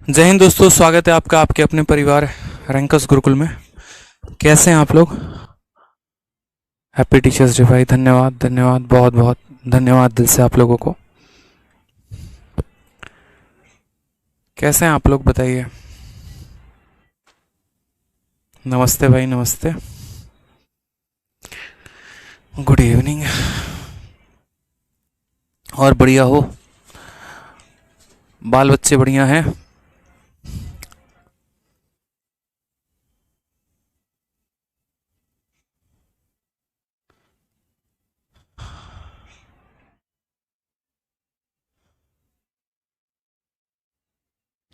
जय हिंद दोस्तों, स्वागत है आपका आपके अपने परिवार रैंकस गुरुकुल में। कैसे हैं आप लोग? हैप्पी टीचर्स डे भाई। धन्यवाद धन्यवाद, बहुत बहुत धन्यवाद दिल से आप लोगों को। कैसे हैं आप लोग बताइए। नमस्ते भाई, नमस्ते। Good evening. और बढ़िया हो? बाल बच्चे बढ़िया हैं?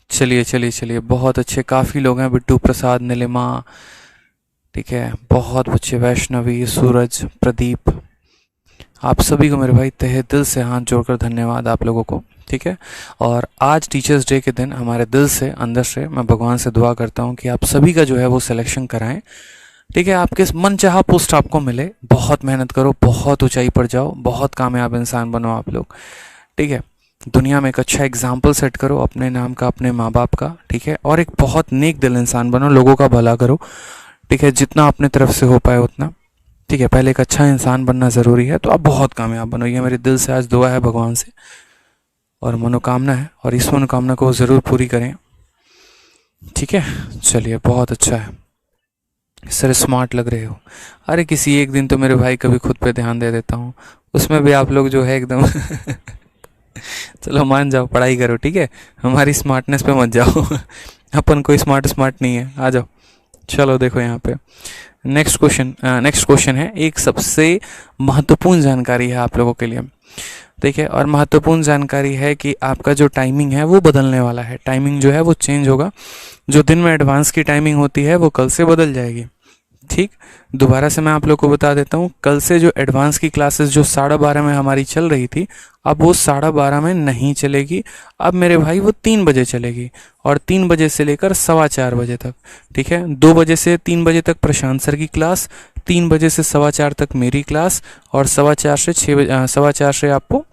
चलिए चलिए चलिए, बहुत अच्छे। काफ़ी लोग हैं, बिट्टू प्रसाद, नीलिमा, ठीक है, बहुत बच्चे, वैष्णवी, सूरज, प्रदीप। आप सभी को मेरे भाई तहे दिल से हाथ जोड़कर धन्यवाद आप लोगों को। ठीक है। और आज टीचर्स डे के दिन हमारे दिल से, अंदर से मैं भगवान से दुआ करता हूँ कि आप सभी का जो है वो सिलेक्शन कराएं। ठीक है, आपके मन चाहा पोस्ट आपको मिले। बहुत मेहनत करो, बहुत ऊंचाई पर जाओ, बहुत कामयाब इंसान बनो आप लोग। ठीक है। दुनिया में एक अच्छा एग्जाम्पल सेट करो अपने नाम का, अपने माँ बाप का। ठीक है। और एक बहुत नेक दिल इंसान बनो, लोगों का भला करो। ठीक है, जितना अपने तरफ से हो पाए उतना। ठीक है, पहले एक अच्छा इंसान बनना ज़रूरी है, तो आप बहुत कामयाब बनो। ये मेरे दिल से आज दुआ है भगवान से, और मनोकामना है, और इस मनोकामना को ज़रूर पूरी करें। ठीक है। चलिए, बहुत अच्छा है सर, स्मार्ट लग रहे हो। अरे किसी एक दिन तो मेरे भाई कभी खुद पे ध्यान दे देता हूँ, उसमें भी आप लोग जो है एकदम चलो मान जाओ, पढ़ाई करो। ठीक है, हमारी स्मार्टनेस पे मत जाओ अपन कोई स्मार्ट स्मार्ट नहीं है, आ जाओ। चलो देखो यहाँ पे नेक्स्ट क्वेश्चन है, एक सबसे महत्वपूर्ण जानकारी है आप लोगों के लिए। ठीक है, और महत्वपूर्ण जानकारी है कि आपका जो टाइमिंग है वो बदलने वाला है। टाइमिंग जो है वो चेंज होगा। जो दिन में एडवांस की टाइमिंग होती है वो कल से बदल जाएगी। ठीक। दोबारा से मैं आप लोग को बता देता हूँ, कल से जो एडवांस की क्लासेस जो 12:30 में हमारी चल रही थी, अब वो 12:30 में नहीं चलेगी। अब मेरे भाई वो 3 बजे चलेगी, और 3 बजे से लेकर 4:15 बजे तक। ठीक है, 2 बजे से 3 बजे तक प्रशांत सर की क्लास, 3 बजे से 4:15 तक मेरी क्लास, और 4:15 से आपको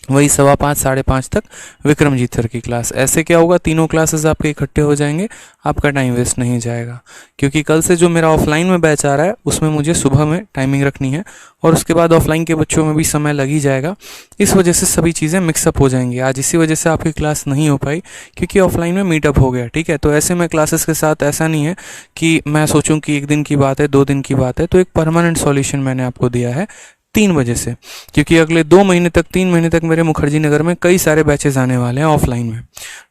वही 5:15 5:30 तक विक्रमजीत सर की क्लास। ऐसे क्या होगा, तीनों क्लासेस आपके इकट्ठे हो जाएंगे, आपका टाइम वेस्ट नहीं जाएगा। क्योंकि कल से जो मेरा ऑफलाइन में बैच आ रहा है उसमें मुझे सुबह में टाइमिंग रखनी है, और उसके बाद ऑफलाइन के बच्चों में भी समय लग ही जाएगा। इस वजह से सभी चीज़ें मिक्सअप हो जाएंगी। आज इसी वजह से आपकी क्लास नहीं हो पाई, क्योंकि ऑफलाइन में मीटअप हो गया। ठीक है, तो ऐसे में क्लासेस के साथ ऐसा नहीं है कि मैं सोचूं कि एक दिन की बात है, 2 दिन की बात है। तो एक परमानेंट सॉल्यूशन मैंने आपको दिया है 3 बजे से, क्योंकि अगले 2 महीने तक, 3 महीने तक मेरे मुखर्जी नगर में कई सारे बैचेस आने वाले हैं ऑफलाइन में।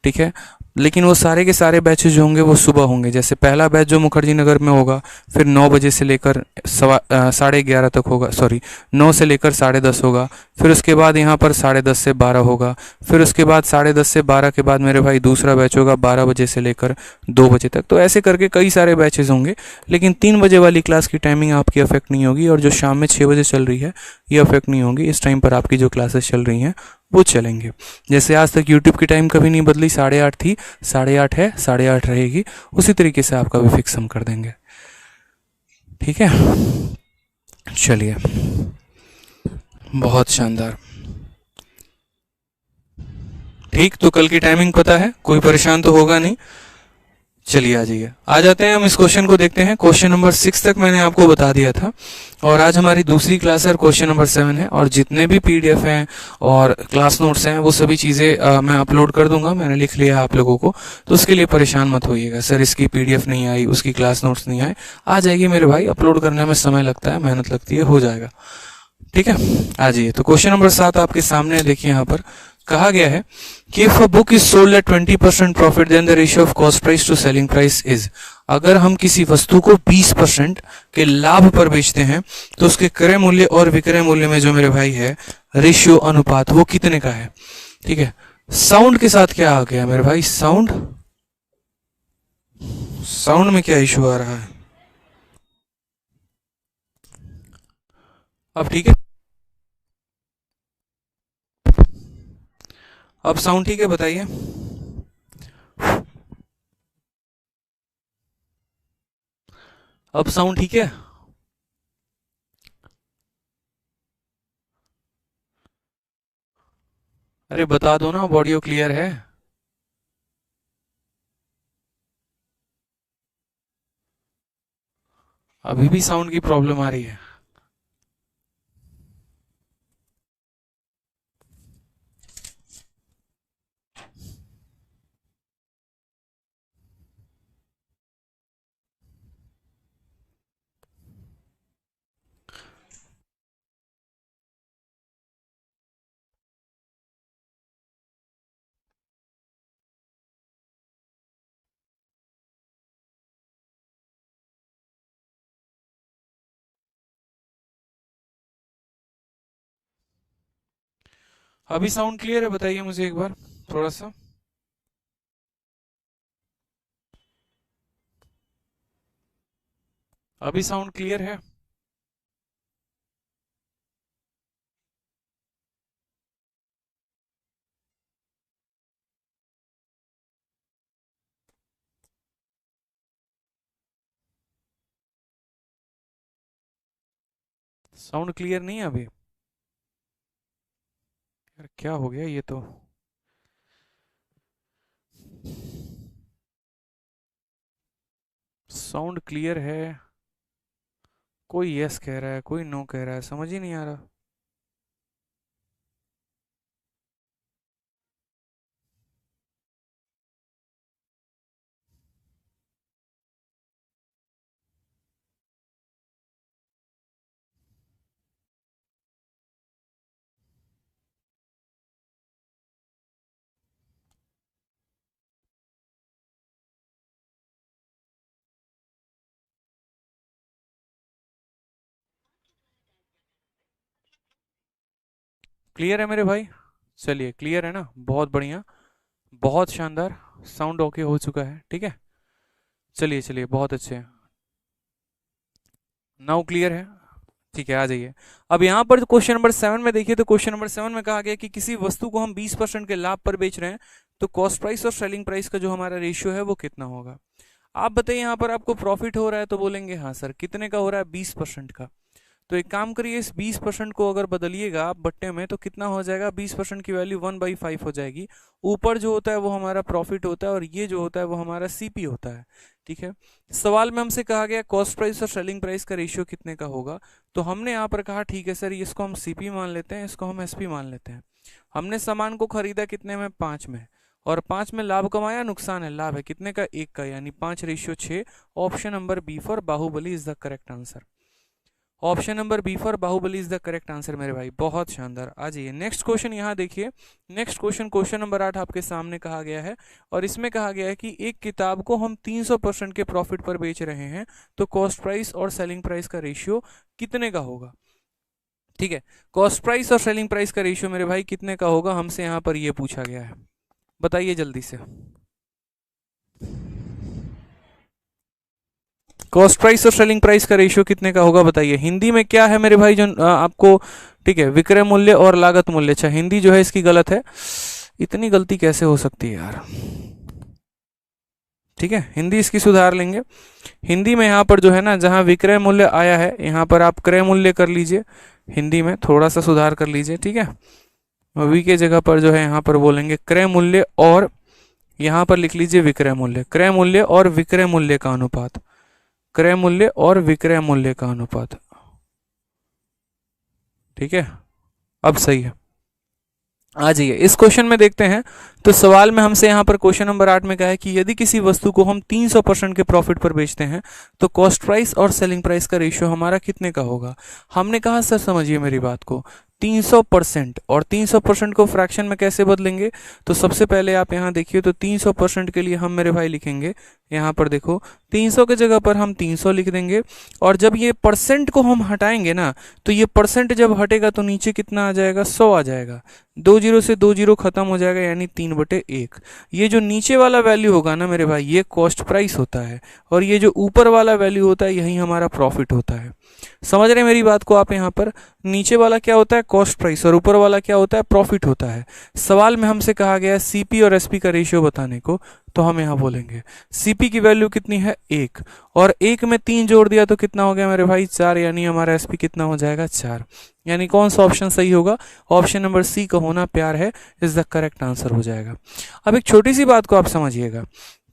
ठीक है, लेकिन वो सारे के सारे बैचेस जो होंगे वो सुबह होंगे। जैसे पहला बैच जो मुखर्जी नगर में होगा, फिर 9 बजे से लेकर 11:30 तक होगा, सॉरी, 9 से लेकर 10:30 होगा। फिर उसके बाद यहाँ पर 10:30 से 12 होगा। फिर उसके बाद 10:30 से 12 के बाद मेरे भाई दूसरा बैच होगा 12 बजे से लेकर 2 बजे तक। तो ऐसे करके कई सारे बैचेस होंगे, लेकिन 3 बजे वाली क्लास की टाइमिंग आपकी अफेक्ट नहीं होगी, और जो शाम में 6 बजे चल रही है ये अफेक्ट नहीं होगी। इस टाइम पर आपकी जो क्लासेस चल रही हैं वो चलेंगे। जैसे आज तक यूट्यूब की टाइम कभी नहीं बदली, 8:30 थी, 8:30 है, 8:30 रहेगी। उसी तरीके से आपका भी फिक्स हम कर देंगे। ठीक है, चलिए, बहुत शानदार। ठीक, तो कल की टाइमिंग पता है, कोई परेशान तो होगा नहीं। चलिए आ जाइए, आ जाते हैं हम इस क्वेश्चन को देखते हैं। क्वेश्चन नंबर 6 तक मैंने आपको बता दिया था, और आज हमारी दूसरी क्लास है, क्वेश्चन नंबर 7 है। और जितने भी पीडीएफ हैं और क्लास नोट्स हैं वो सभी चीज़ें मैं अपलोड कर दूंगा, मैंने लिख लिया है आप लोगों को। तो उसके लिए परेशान मत होइएगा, सर इसकी पीडीएफ नहीं आई, उसकी क्लास नोट्स नहीं आए। आ जाएगी मेरे भाई, अपलोड करने में समय लगता है, मेहनत लगती है, हो जाएगा। ठीक है, आ जाइए। तो क्वेश्चन नंबर 7 आपके सामने देखिए, यहाँ पर कहा गया है कि if a book is sold at 20% profit then the ratio of cost price to selling price is. अगर हम किसी वस्तु को 20% के लाभ पर बेचते हैं तो उसके क्रय मूल्य और विक्रय मूल्य में जो मेरे भाई है रेशियो, अनुपात, वो कितने का है। ठीक है, साउंड के साथ क्या आ गया मेरे भाई, साउंड, साउंड में क्या इशू आ रहा है? अब ठीक है, अब साउंड ठीक है, बताइए। अब साउंड ठीक है? अरे बता दो ना, ऑडियो क्लियर है? अभी भी साउंड की प्रॉब्लम आ रही है? अभी साउंड क्लियर है? बताइए मुझे एक बार थोड़ा सा। अभी साउंड क्लियर है? साउंड क्लियर नहीं है अभी? यार क्या हो गया ये तो। साउंड क्लियर है, कोई यस कह रहा है, कोई नो कह रहा है, समझ ही नहीं आ रहा। क्लियर है मेरे भाई? चलिए, क्लियर है ना, बहुत बढ़िया, बहुत शानदार। साउंड ओके हो चुका है, ठीक है। चलिए चलिए, बहुत अच्छे। नाउ क्लियर है? ठीक है, आ जाइए। अब यहाँ पर क्वेश्चन नंबर 7 में देखिए, तो क्वेश्चन नंबर 7 में कहा गया कि किसी वस्तु को हम 20% के लाभ पर बेच रहे हैं, तो कॉस्ट प्राइस और सेलिंग प्राइस का जो हमारा रेशियो है वो कितना होगा। आप बताइए, यहाँ पर आपको प्रॉफिट हो रहा है तो बोलेंगे हाँ सर, कितने का हो रहा है? 20% का। तो एक काम करिए, इस 20% को अगर बदलिएगा आप बट्टे में, तो कितना हो जाएगा? 20% की वैल्यू 1/5 हो जाएगी। ऊपर जो होता है वो हमारा प्रॉफिट होता है, और ये जो होता है वो हमारा सीपी होता है, ठीक है। सवाल में हमसे कहा गया कॉस्ट प्राइस और सेलिंग प्राइस का रेशियो कितने का होगा। तो हमने यहाँ पर कहा ठीक है सर, इसको हम सीपी मान लेते हैं, इसको हम एसपी मान लेते हैं। हमने सामान को खरीदा कितने में? 5 में। और 5 में लाभ कमाया, नुकसान है? लाभ है। कितने का? 1 का, यानी 5/6। Option number B for Baahubali is the correct answer. Option number B for Baahubali is the correct answer मेरे भाई, बहुत शानदार। आ जाइए नेक्स्ट क्वेश्चन, यहाँ देखिए। नेक्स्ट क्वेश्चन, क्वेश्चन नंबर 8 आपके सामने कहा गया है, और इसमें कहा गया है कि एक किताब को हम 300% के प्रॉफिट पर बेच रहे हैं, तो कॉस्ट प्राइस और सेलिंग प्राइस का रेशियो कितने का होगा। ठीक है, कॉस्ट प्राइस और सेलिंग प्राइस का रेशियो मेरे भाई कितने का होगा, हमसे यहाँ पर ये पूछा गया है। बताइए जल्दी से। कॉस्ट प्राइस और सेलिंग प्राइस का रेशियो कितने का होगा, बताइए। हिंदी में क्या है मेरे भाई जो आपको, ठीक है, विक्रय मूल्य और लागत मूल्य। अच्छा, हिंदी जो है इसकी गलत है। इतनी गलती कैसे हो सकती है यार। ठीक है, हिंदी इसकी सुधार लेंगे। हिंदी में यहाँ पर जो है ना, जहाँ विक्रय मूल्य आया है, यहाँ पर आप क्रय मूल्य कर लीजिए। हिंदी में थोड़ा सा सुधार कर लीजिए, ठीक है। वी के जगह पर जो है यहाँ पर बोलेंगे क्रय मूल्य, और यहाँ पर लिख लीजिए विक्रय मूल्य। क्रय मूल्य और विक्रय मूल्य का अनुपात, क्रय मूल्य और विक्रय मूल्य का अनुपात, ठीक है। अब सही है। आ जाइए इस क्वेश्चन में देखते हैं। तो सवाल में हमसे यहाँ पर क्वेश्चन नंबर 8 में कहा है कि यदि किसी वस्तु को हम 300% के प्रॉफिट पर बेचते हैं, तो कॉस्ट प्राइस और सेलिंग प्राइस का रेशियो हमारा कितने का होगा। हमने कहा सर समझिए मेरी बात को, 300% और 300% को फ्रैक्शन में कैसे बदलेंगे। तो सबसे पहले आप यहाँ देखिए, तो 300% के लिए हम मेरे भाई लिखेंगे, यहाँ पर देखो 300 के जगह पर हम 300 लिख देंगे। और जब ये परसेंट को हम हटाएंगे ना, तो ये परसेंट जब हटेगा तो नीचे कितना आ जाएगा? 100 आ जाएगा। 2 जीरो से 2 जीरो खत्म हो जाएगा, यानी 3/1। ये जो नीचे वाला वैल्यू होगा ना मेरे भाई, ये कॉस्ट प्राइस होता है, और ये जो ऊपर वाला वैल्यू होता है यही हमारा प्रॉफिट होता है। समझ रहे हैं मेरी बात को आप। यहाँ पर नीचे वाला क्या होता है? कॉस्ट प्राइस, और ऊपर वाला क्या होता है? प्रॉफिट होता है। सवाल में हमसे कहा गया है सीपी और एसपी का रेशियो बताने को, तो हम यहाँ बोलेंगे सीपी की वैल्यू कितनी है? 1, और 1 में 3 जोड़ दिया तो कितना हो गया मेरे भाई? 4, यानी हमारा एसपी कितना हो जाएगा? 4। यानी कौन सा ऑप्शन सही होगा? ऑप्शन नंबर सी का होना प्यार है इज द करेक्ट आंसर हो जाएगा। अब एक छोटी सी बात को आप समझिएगा,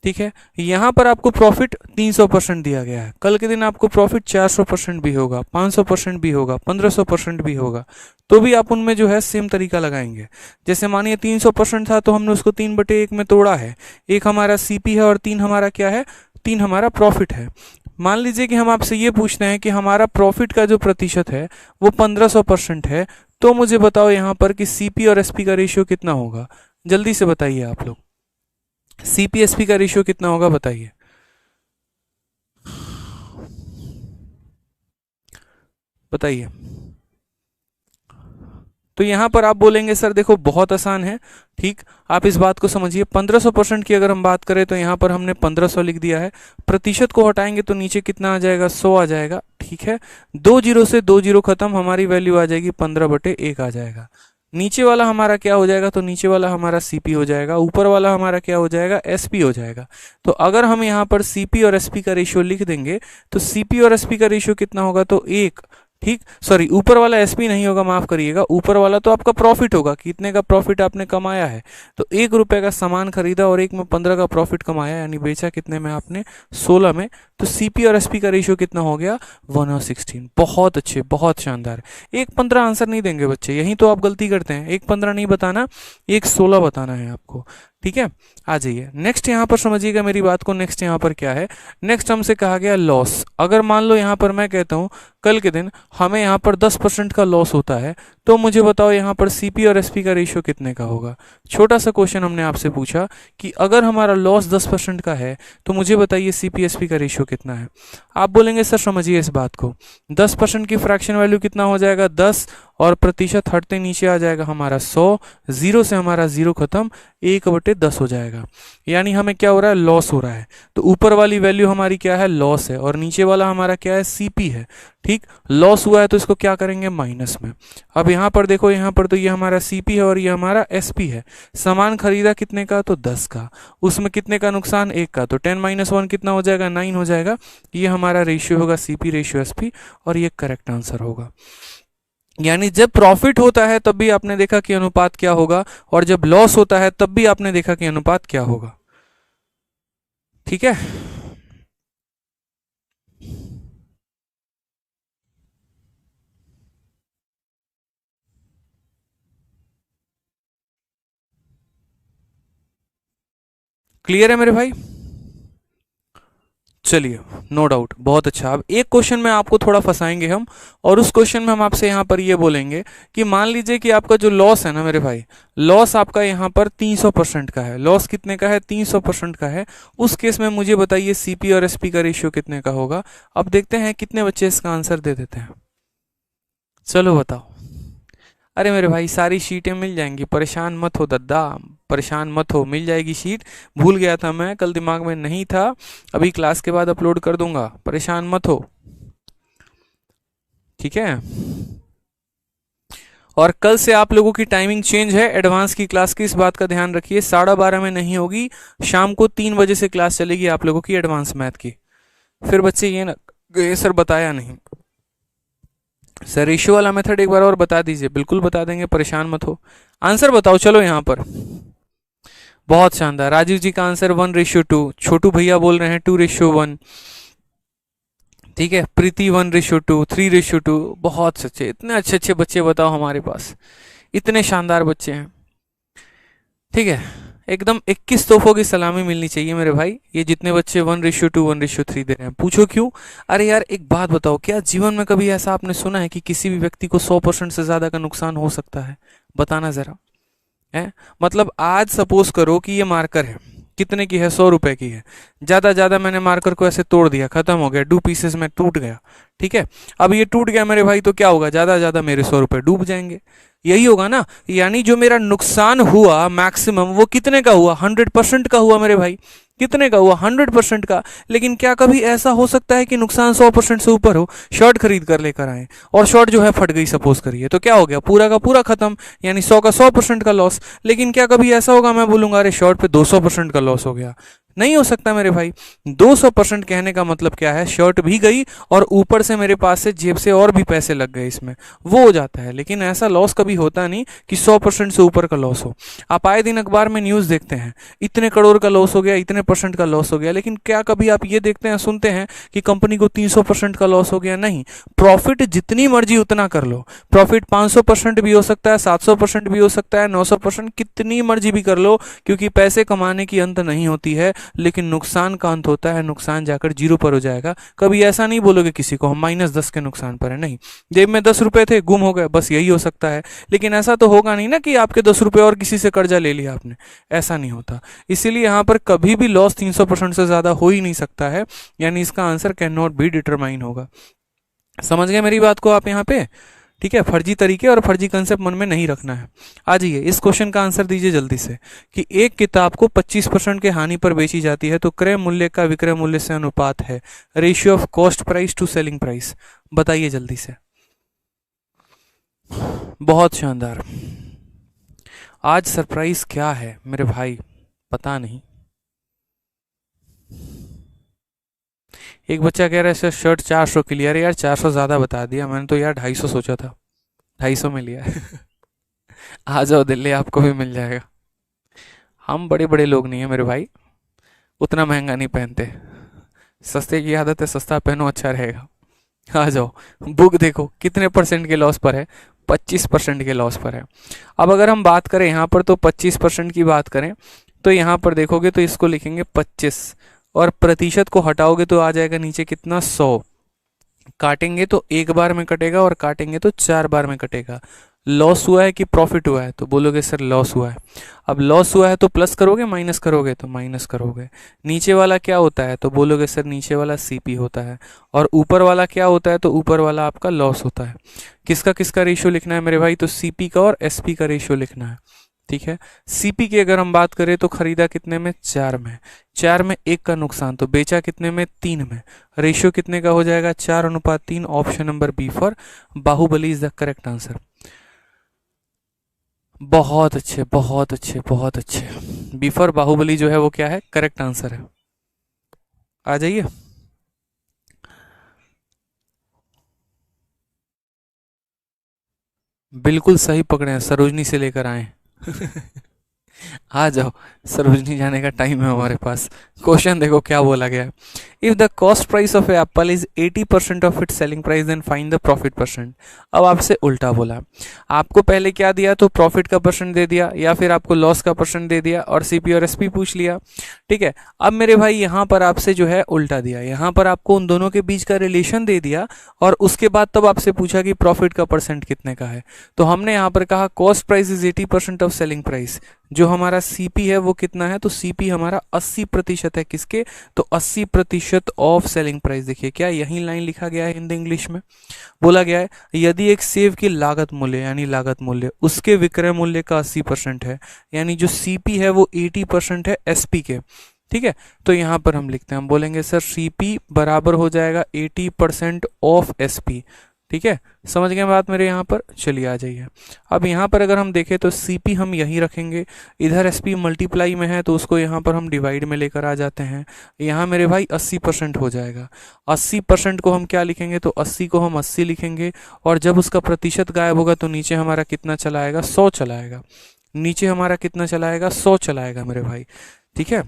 ठीक है, यहाँ पर आपको प्रॉफिट 300% दिया गया है, कल के दिन आपको प्रॉफिट 400% भी होगा, 500% भी होगा, 1500% भी होगा, तो भी आप उनमें जो है सेम तरीका लगाएंगे। जैसे मानिए 300% था तो हमने उसको 3/1 में तोड़ा है, एक हमारा सीपी है और 3 हमारा क्या है, 3 हमारा प्रॉफिट है। मान लीजिए कि हम आपसे ये पूछते हैं कि हमारा प्रॉफिट का जो प्रतिशत है वो 1500% है, तो मुझे बताओ यहाँ पर कि सीपी और एसपी का रेशियो कितना होगा, जल्दी से बताइए आप लोग, सीपी एसपी का रेशियो कितना होगा बताइए, बताइए। तो यहाँ पर आप बोलेंगे सर देखो बहुत आसान है, ठीक, आप इस बात को समझिए, 1500% की अगर हम बात करें तो यहाँ पर हमने 1500 लिख दिया है, प्रतिशत को हटाएंगे तो नीचे कितना आ जाएगा, 100 आ जाएगा, ठीक है, 2 जीरो से 2 जीरो खत्म, हमारी वैल्यू आ जाएगी 15/1 आ जाएगा। नीचे वाला हमारा क्या हो जाएगा, तो नीचे वाला हमारा सीपी हो जाएगा, ऊपर वाला हमारा क्या हो जाएगा, एसपी हो जाएगा। तो अगर हम यहाँ पर सीपी और एसपी का रेशियो लिख देंगे तो सीपी और एसपी का रेशियो कितना होगा, तो 1, ठीक, सॉरी ऊपर वाला एसपी नहीं होगा, माफ करिएगा, ऊपर वाला तो आपका प्रॉफिट होगा, कितने का प्रॉफिट आपने कमाया है, तो 1 रुपए का सामान खरीदा और एक में 15 का प्रॉफिट कमाया, यानी बेचा कितने में आपने, 16 में, तो सीपी और एसपी का रेशियो कितना हो गया, 1/16। बहुत अच्छे, बहुत शानदार। 1/15 आंसर नहीं देंगे बच्चे, यही तो आप गलती करते हैं, 1/15 नहीं बताना, 1/16 बताना है आपको, ठीक है। आ जाइए नेक्स्ट, यहाँ पर समझिएगा मेरी बात को, नेक्स्ट यहाँ पर क्या है, नेक्स्ट हमसे कहा गया लॉस। अगर मान लो यहाँ पर मैं कहता हूँ कल के दिन हमें यहाँ पर 10% का लॉस होता है, तो मुझे बताओ यहाँ पर सीपी और एसपी का रेशियो कितने का होगा। छोटा सा क्वेश्चन हमने आपसे पूछा कि अगर हमारा लॉस 10% का है तो मुझे बताइए सीपी एसपी का रेशियो कितना है। आप बोलेंगे सर समझिए इस बात को, 10% की फ्रैक्शन वैल्यू कितना हो जाएगा, 10, और प्रतिशत हटते नीचे आ जाएगा हमारा 100, जीरो से हमारा जीरो खत्म, 1/10 हो जाएगा, यानी हमें क्या हो रहा है, लॉस हो रहा है। तो ऊपर वाली वैल्यू हमारी क्या है, लॉस है, और नीचे वाला हमारा क्या है, सीपी है, ठीक। लॉस हुआ है तो इसको क्या करेंगे, माइनस में। अब यहाँ पर देखो, यहाँ पर तो ये हमारा सीपी है और ये हमारा एसपी है, सामान खरीदा कितने का, तो 10 का, उसमें कितने का नुकसान, 1 का, तो 10 - 1 कितना हो जाएगा, 9 हो जाएगा। ये हमारा रेशियो होगा सीपी रेशियो एसपी, और ये करेक्ट आंसर होगा। यानी जब प्रॉफिट होता है तब भी आपने देखा कि अनुपात क्या होगा, और जब लॉस होता है तब भी आपने देखा कि अनुपात क्या होगा, ठीक है। क्लियर है मेरे भाई, चलिए, नो डाउट, बहुत अच्छा। अब एक क्वेश्चन में आपको थोड़ा फंसाएंगे हम, और उस क्वेश्चन में हम आपसे यहाँ पर ये बोलेंगे कि मान लीजिए कि आपका जो लॉस है ना मेरे भाई, लॉस आपका यहाँ पर 300% का है, लॉस कितने का है, 300% का है, उस केस में मुझे बताइए सीपी और एसपी का रेशियो कितने का होगा। अब देखते हैं कितने बच्चे इसका आंसर दे देते हैं, चलो बताओ। अरे मेरे भाई सारी शीटें मिल जाएंगी, परेशान मत हो दद्दा, परेशान मत हो, मिल जाएगी शीट, भूल गया था मैं, कल दिमाग में नहीं था, अभी क्लास के बाद अपलोड कर दूंगा, परेशान मत हो, ठीक है। और कल से आप लोगों की टाइमिंग चेंज है, एडवांस की क्लास की, इस बात का ध्यान रखिए, 12:30 में नहीं होगी, शाम को 3 बजे से क्लास चलेगी आप लोगों की एडवांस मैथ की। फिर बच्चे ये ना ये सर बताया नहीं, सर रेशियो वाला मेथड एक बार और बता दीजिए, बिल्कुल बता देंगे, परेशान मत हो। आंसर बताओ चलो यहाँ पर, बहुत शानदार, राजीव जी का आंसर 1:2, छोटू भैया बोल रहे हैं 2:1, ठीक है, प्रीति 1:2, 3:2, बहुत सच्चे, इतने अच्छे अच्छे बच्चे बताओ हमारे पास, इतने शानदार बच्चे हैं, ठीक है, एकदम 21 तोहफों की सलामी मिलनी चाहिए मेरे भाई, ये जितने बच्चे 1:2, 1:3 दे रहे हैं। पूछो क्यों, अरे यार एक बात बताओ, क्या जीवन में कभी ऐसा आपने सुना है कि किसी भी व्यक्ति को 100% से ज्यादा का नुकसान हो सकता है, बताना जरा, है, मतलब आज सपोज करो कि ये मार्कर है, कितने की है, 100 रुपए की है, ज्यादा मैंने मार्कर को ऐसे तोड़ दिया, खत्म हो गया, 2 पीसेस में टूट गया, ठीक है। अब ये टूट गया मेरे भाई, तो क्या होगा, ज्यादा मेरे 100 रुपए डूब जाएंगे, यही होगा ना। यानी जो मेरा नुकसान हुआ मैक्सिमम वो कितने का हुआ, 100% का हुआ मेरे भाई, कितने का हुआ, 100% का। लेकिन क्या कभी ऐसा हो सकता है कि नुकसान 100% से ऊपर हो, शर्ट खरीद कर लेकर आए और शर्ट जो है फट गई सपोज करिए, तो क्या हो गया, पूरा का पूरा खत्म, यानी 100 का 100% का लॉस। लेकिन क्या कभी ऐसा होगा मैं बोलूंगा अरे शर्ट पे 200% का लॉस हो गया, नहीं हो सकता मेरे भाई। 200% कहने का मतलब क्या है, शर्ट भी गई और ऊपर से मेरे पास से जेब से और भी पैसे लग गए इसमें, वो हो जाता है। लेकिन ऐसा लॉस कभी होता नहीं कि 100% से ऊपर का लॉस हो। आप आए दिन अखबार में न्यूज़ देखते हैं, इतने करोड़ का लॉस हो गया, इतने परसेंट का लॉस हो गया, लेकिन क्या कभी आप ये देखते हैं, सुनते हैं कि कंपनी को 300% का लॉस हो गया? नहीं। प्रॉफिट जितनी मर्जी उतना कर लो, प्रॉफिट 500% भी हो सकता है, 700% भी हो सकता है, 900%, कितनी मर्जी भी कर लो, क्योंकि पैसे कमाने की अंत नहीं होती है, लेकिन नुकसान का अंत होता है। नुकसान जाकर जीरो पर हो जाएगा। कभी ऐसा नहीं बोलोगे किसी को हम -10 के नुकसान पर है, नहीं। जेब में 10 रुपए थे, गुम हो गए, बस यही हो सकता है। लेकिन ऐसा तो होगा नहीं ना कि आपके 10 रुपए और किसी से कर्जा ले लिया आपने, ऐसा नहीं होता। इसीलिए यहाँ पर कभी भी लॉस 300% से ज्यादा हो ही नहीं सकता है, यानी इसका answer can not be determine होगा। समझ गए मेरी बात को आप यहाँ पे? ठीक है, फर्जी तरीके और फर्जी कंसेप्ट मन में नहीं रखना है। आ जाइए, इस क्वेश्चन का आंसर दीजिए जल्दी से कि एक किताब को 25% के हानि पर बेची जाती है तो क्रय मूल्य का विक्रय मूल्य से अनुपात है, ratio of cost price to selling price. बताइए जल्दी से। बहुत शानदार। आज सरप्राइज क्या है मेरे भाई, पता नहीं। एक बच्चा कह रहा है सर शर्ट 400 की लिया। अरे यार 400 ज्यादा बता दिया, मैंने तो यार 250 सोचा था, 250 में लिया है। आ जाओ दिल्ली, आपको भी मिल जाएगा। हम बड़े बड़े लोग नहीं है मेरे भाई, उतना महंगा नहीं पहनते। सस्ते की आदत है, सस्ता पहनो अच्छा रहेगा। आ जाओ। बुक देखो कितने परसेंट के लॉस पर है, 25% के लॉस पर है। अब अगर हम बात करें यहाँ पर तो 25% की बात करें तो यहाँ पर देखोगे तो इसको लिखेंगे 25 और प्रतिशत को हटाओगे तो आ जाएगा नीचे कितना, 100। काटेंगे तो एक बार में कटेगा और काटेंगे तो 4 बार में कटेगा। लॉस हुआ है कि प्रॉफिट हुआ है, तो बोलोगे सर लॉस हुआ है। अब लॉस हुआ है तो प्लस करोगे, माइनस करोगे तो माइनस करोगे। नीचे वाला क्या होता है, तो बोलोगे सर नीचे वाला सीपी होता है। और ऊपर वाला क्या होता है, तो ऊपर वाला आपका लॉस होता है। किसका किसका रेशियो लिखना है मेरे भाई, तो सीपी का और एसपी का रेशियो लिखना है। ठीक है। सीपी की अगर हम बात करें तो खरीदा कितने में, 4 में। 4 में 1 का नुकसान, तो बेचा कितने में, 3 में। रेशियो कितने का हो जाएगा, 4:3। Option number B for Baahubali is the correct answer. बहुत अच्छे, बहुत अच्छे, बहुत अच्छे। बी फॉर बाहुबली जो है वो क्या है, करेक्ट आंसर है। आ जाइए। बिल्कुल सही पकड़े हैं, सरोजनी से लेकर आए। आ जाओ, सरोजनी जाने का टाइम है हमारे पास। क्वेश्चन देखो क्या बोला गया है। If the cost price of apple is 80% of its selling price then find the profit percent. अब आपसे उल्टा बोला, आपको पहले क्या दिया, तो प्रॉफिट का परसेंट दे दिया या फिर आपको लॉस का परसेंट दे दिया और सीपी और एसपी पूछ लिया। ठीक है। अब मेरे भाई यहाँ पर आपसे जो है उल्टा दिया, यहाँ पर आपको उन दोनों के बीच का रिलेशन दे दिया और उसके बाद तब आपसे पूछा कि प्रॉफिट का परसेंट कितने का है। तो हमने यहाँ पर कहा cost price is 80% of selling price. जो हमारा सीपी है वो कितना है, तो सीपी हमारा 80% है, किसके, तो 80% ऑफ सेलिंग प्राइस। देखिए क्या यही लाइन लिखा गया है हिंदी इंग्लिश में, बोला गया है यदि एक सेव की लागत मूल्य यानी लागत मूल्य उसके विक्रय मूल्य का 80% है, यानी जो सीपी है वो 80% है एसपी के। ठीक है। तो यहाँ पर हम लिखते हैं, हम बोलेंगे सर सीपी बराबर हो जाएगा 80% ऑफ एसपी। ठीक है। समझ गए बात मेरे यहाँ पर, चलिए आ जाइए। अब यहाँ पर अगर हम देखें तो सीपी हम यहीं रखेंगे, इधर एसपी मल्टीप्लाई में है तो उसको यहाँ पर हम डिवाइड में लेकर आ जाते हैं। यहाँ मेरे भाई 80% हो जाएगा। 80% को हम क्या लिखेंगे, तो 80 को हम 80 लिखेंगे और जब उसका प्रतिशत गायब होगा तो नीचे हमारा कितना चला आएगा, 100 चला आएगा। नीचे हमारा कितना चला आएगा, 100 चला आएगा मेरे भाई। ठीक है।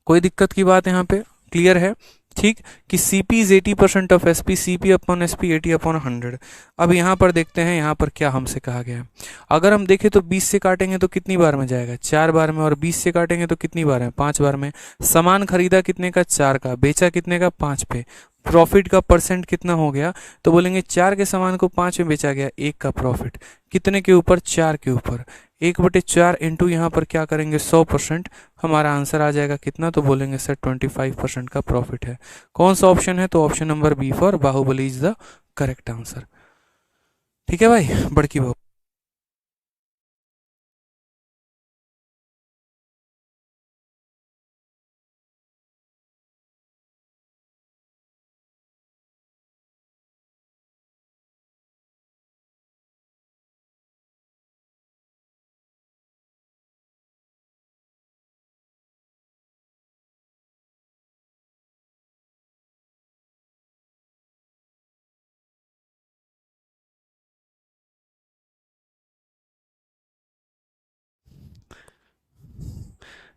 कोई दिक्कत की बात यहाँ पे, क्लियर है? ठीक। कि CP is 80% of SP, CP upon SP 80/100। अब यहाँ पर देखते हैं यहाँ पर क्या हमसे कहा गया है। अगर हम देखें तो 20 से काटेंगे तो कितनी बार में जाएगा, 4 बार में। और 20 से काटेंगे तो कितनी बार में, 5 बार में। सामान खरीदा कितने का, 4 का। बेचा कितने का, 5 पे। प्रॉफिट का परसेंट कितना हो गया, तो बोलेंगे 4 के सामान को 5 में बेचा गया, 1 का प्रॉफिट। कितने के ऊपर, 4 के ऊपर। 1/4 इंटू यहाँ पर क्या करेंगे, 100%। हमारा आंसर आ जाएगा कितना, तो बोलेंगे सर 25% का प्रॉफिट है। कौन सा ऑप्शन है, तो option number B for Baahubali is the correct answer. ठीक है भाई, बड़की बहू।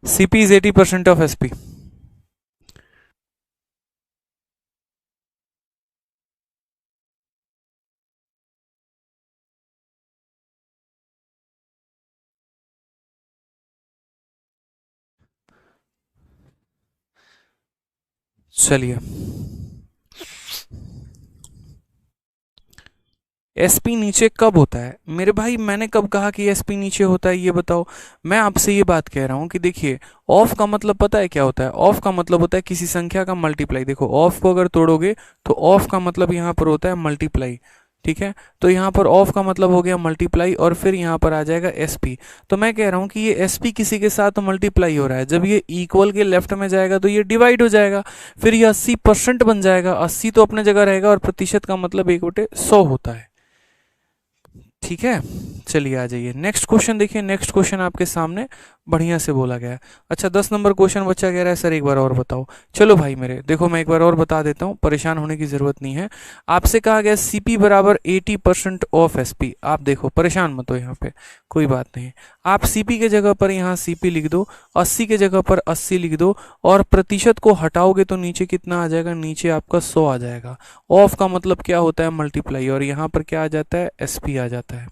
CP is 80% of SP. चलिए, एसपी नीचे कब होता है मेरे भाई? मैंने कब कहा कि एसपी नीचे होता है, ये बताओ। मैं आपसे ये बात कह रहा हूँ कि देखिए, ऑफ का मतलब पता है क्या होता है? ऑफ का मतलब होता है किसी संख्या का मल्टीप्लाई। देखो, ऑफ को अगर तोड़ोगे तो ऑफ का मतलब यहाँ पर होता है मल्टीप्लाई, ठीक है? तो यहाँ पर ऑफ का मतलब हो गया मल्टीप्लाई, और फिर यहाँ पर आ जाएगा एसपी। तो मैं कह रहा हूँ कि ये एसपी किसी के साथ मल्टीप्लाई हो रहा है, जब ये इक्वल के लेफ्ट में जाएगा तो ये डिवाइड हो जाएगा, फिर ये 80% बन जाएगा। 80 तो अपने जगह रहेगा, और प्रतिशत का मतलब 1/100 होता है, ठीक है? चलिए आ जाइए नेक्स्ट क्वेश्चन। देखिए नेक्स्ट क्वेश्चन आपके सामने बढ़िया से बोला गया है। अच्छा, 10 नंबर क्वेश्चन बच्चा कह रहा है सर एक बार और बताओ। चलो भाई मेरे, देखो मैं एक बार और बता देता हूँ, परेशान होने की जरूरत नहीं है। आपसे कहा गया सीपी बराबर 80% ऑफ एसपी। आप देखो, परेशान मत हो यहाँ पे, कोई बात नहीं। आप सीपी के जगह पर यहाँ सीपी लिख दो, 80 के जगह पर 80 लिख दो, और प्रतिशत को हटाओगे तो नीचे कितना आ जाएगा? नीचे आपका 100 आ जाएगा। ऑफ का मतलब क्या होता है? मल्टीप्लाई, और यहाँ पर क्या आ जाता है? एसपी आ जाता है,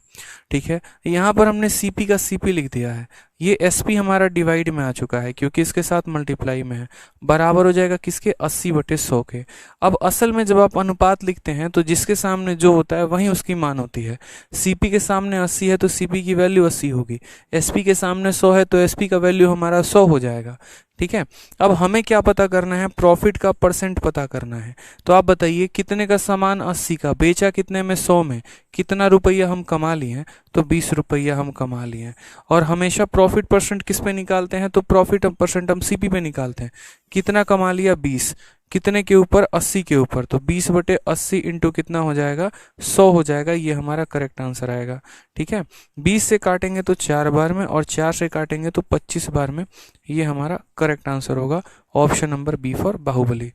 ठीक है? यहाँ पर हमने सीपी का सीपी लिख दिया है, ये एसपी हमारा डिवाइड में आ चुका है क्योंकि इसके साथ मल्टीप्लाई में है, बराबर हो जाएगा किसके? 80/100 के। अब असल में जब आप अनुपात लिखते हैं तो जिसके सामने जो होता है वही उसकी मान होती है। सीपी के सामने 80 है तो सीपी की वैल्यू 80 होगी, एसपी के सामने 100 है तो एसपी का वैल्यू हमारा 100 हो जाएगा, ठीक है? अब हमें क्या पता करना है? प्रॉफिट का परसेंट पता करना है। तो आप बताइए, कितने का सामान? 80 का, बेचा कितने में? 100 में। कितना रुपया हम कमा लिए हैं? तो 20 रुपया हम कमा लिए हैं। और हमेशा प्रॉफिट परसेंट किस पे निकालते हैं? तो प्रॉफिट परसेंट हम सीपी पे निकालते हैं। कितना कमा लिया? 20। कितने के ऊपर? 80 के ऊपर। तो 20/80 इंटू कितना हो जाएगा? 100 हो जाएगा। ये हमारा करेक्ट आंसर आएगा, ठीक है? 20 से काटेंगे तो 4 बार में, और 4 से काटेंगे तो 25 बार में। ये हमारा करेक्ट आंसर होगा, option number B for Baahubali.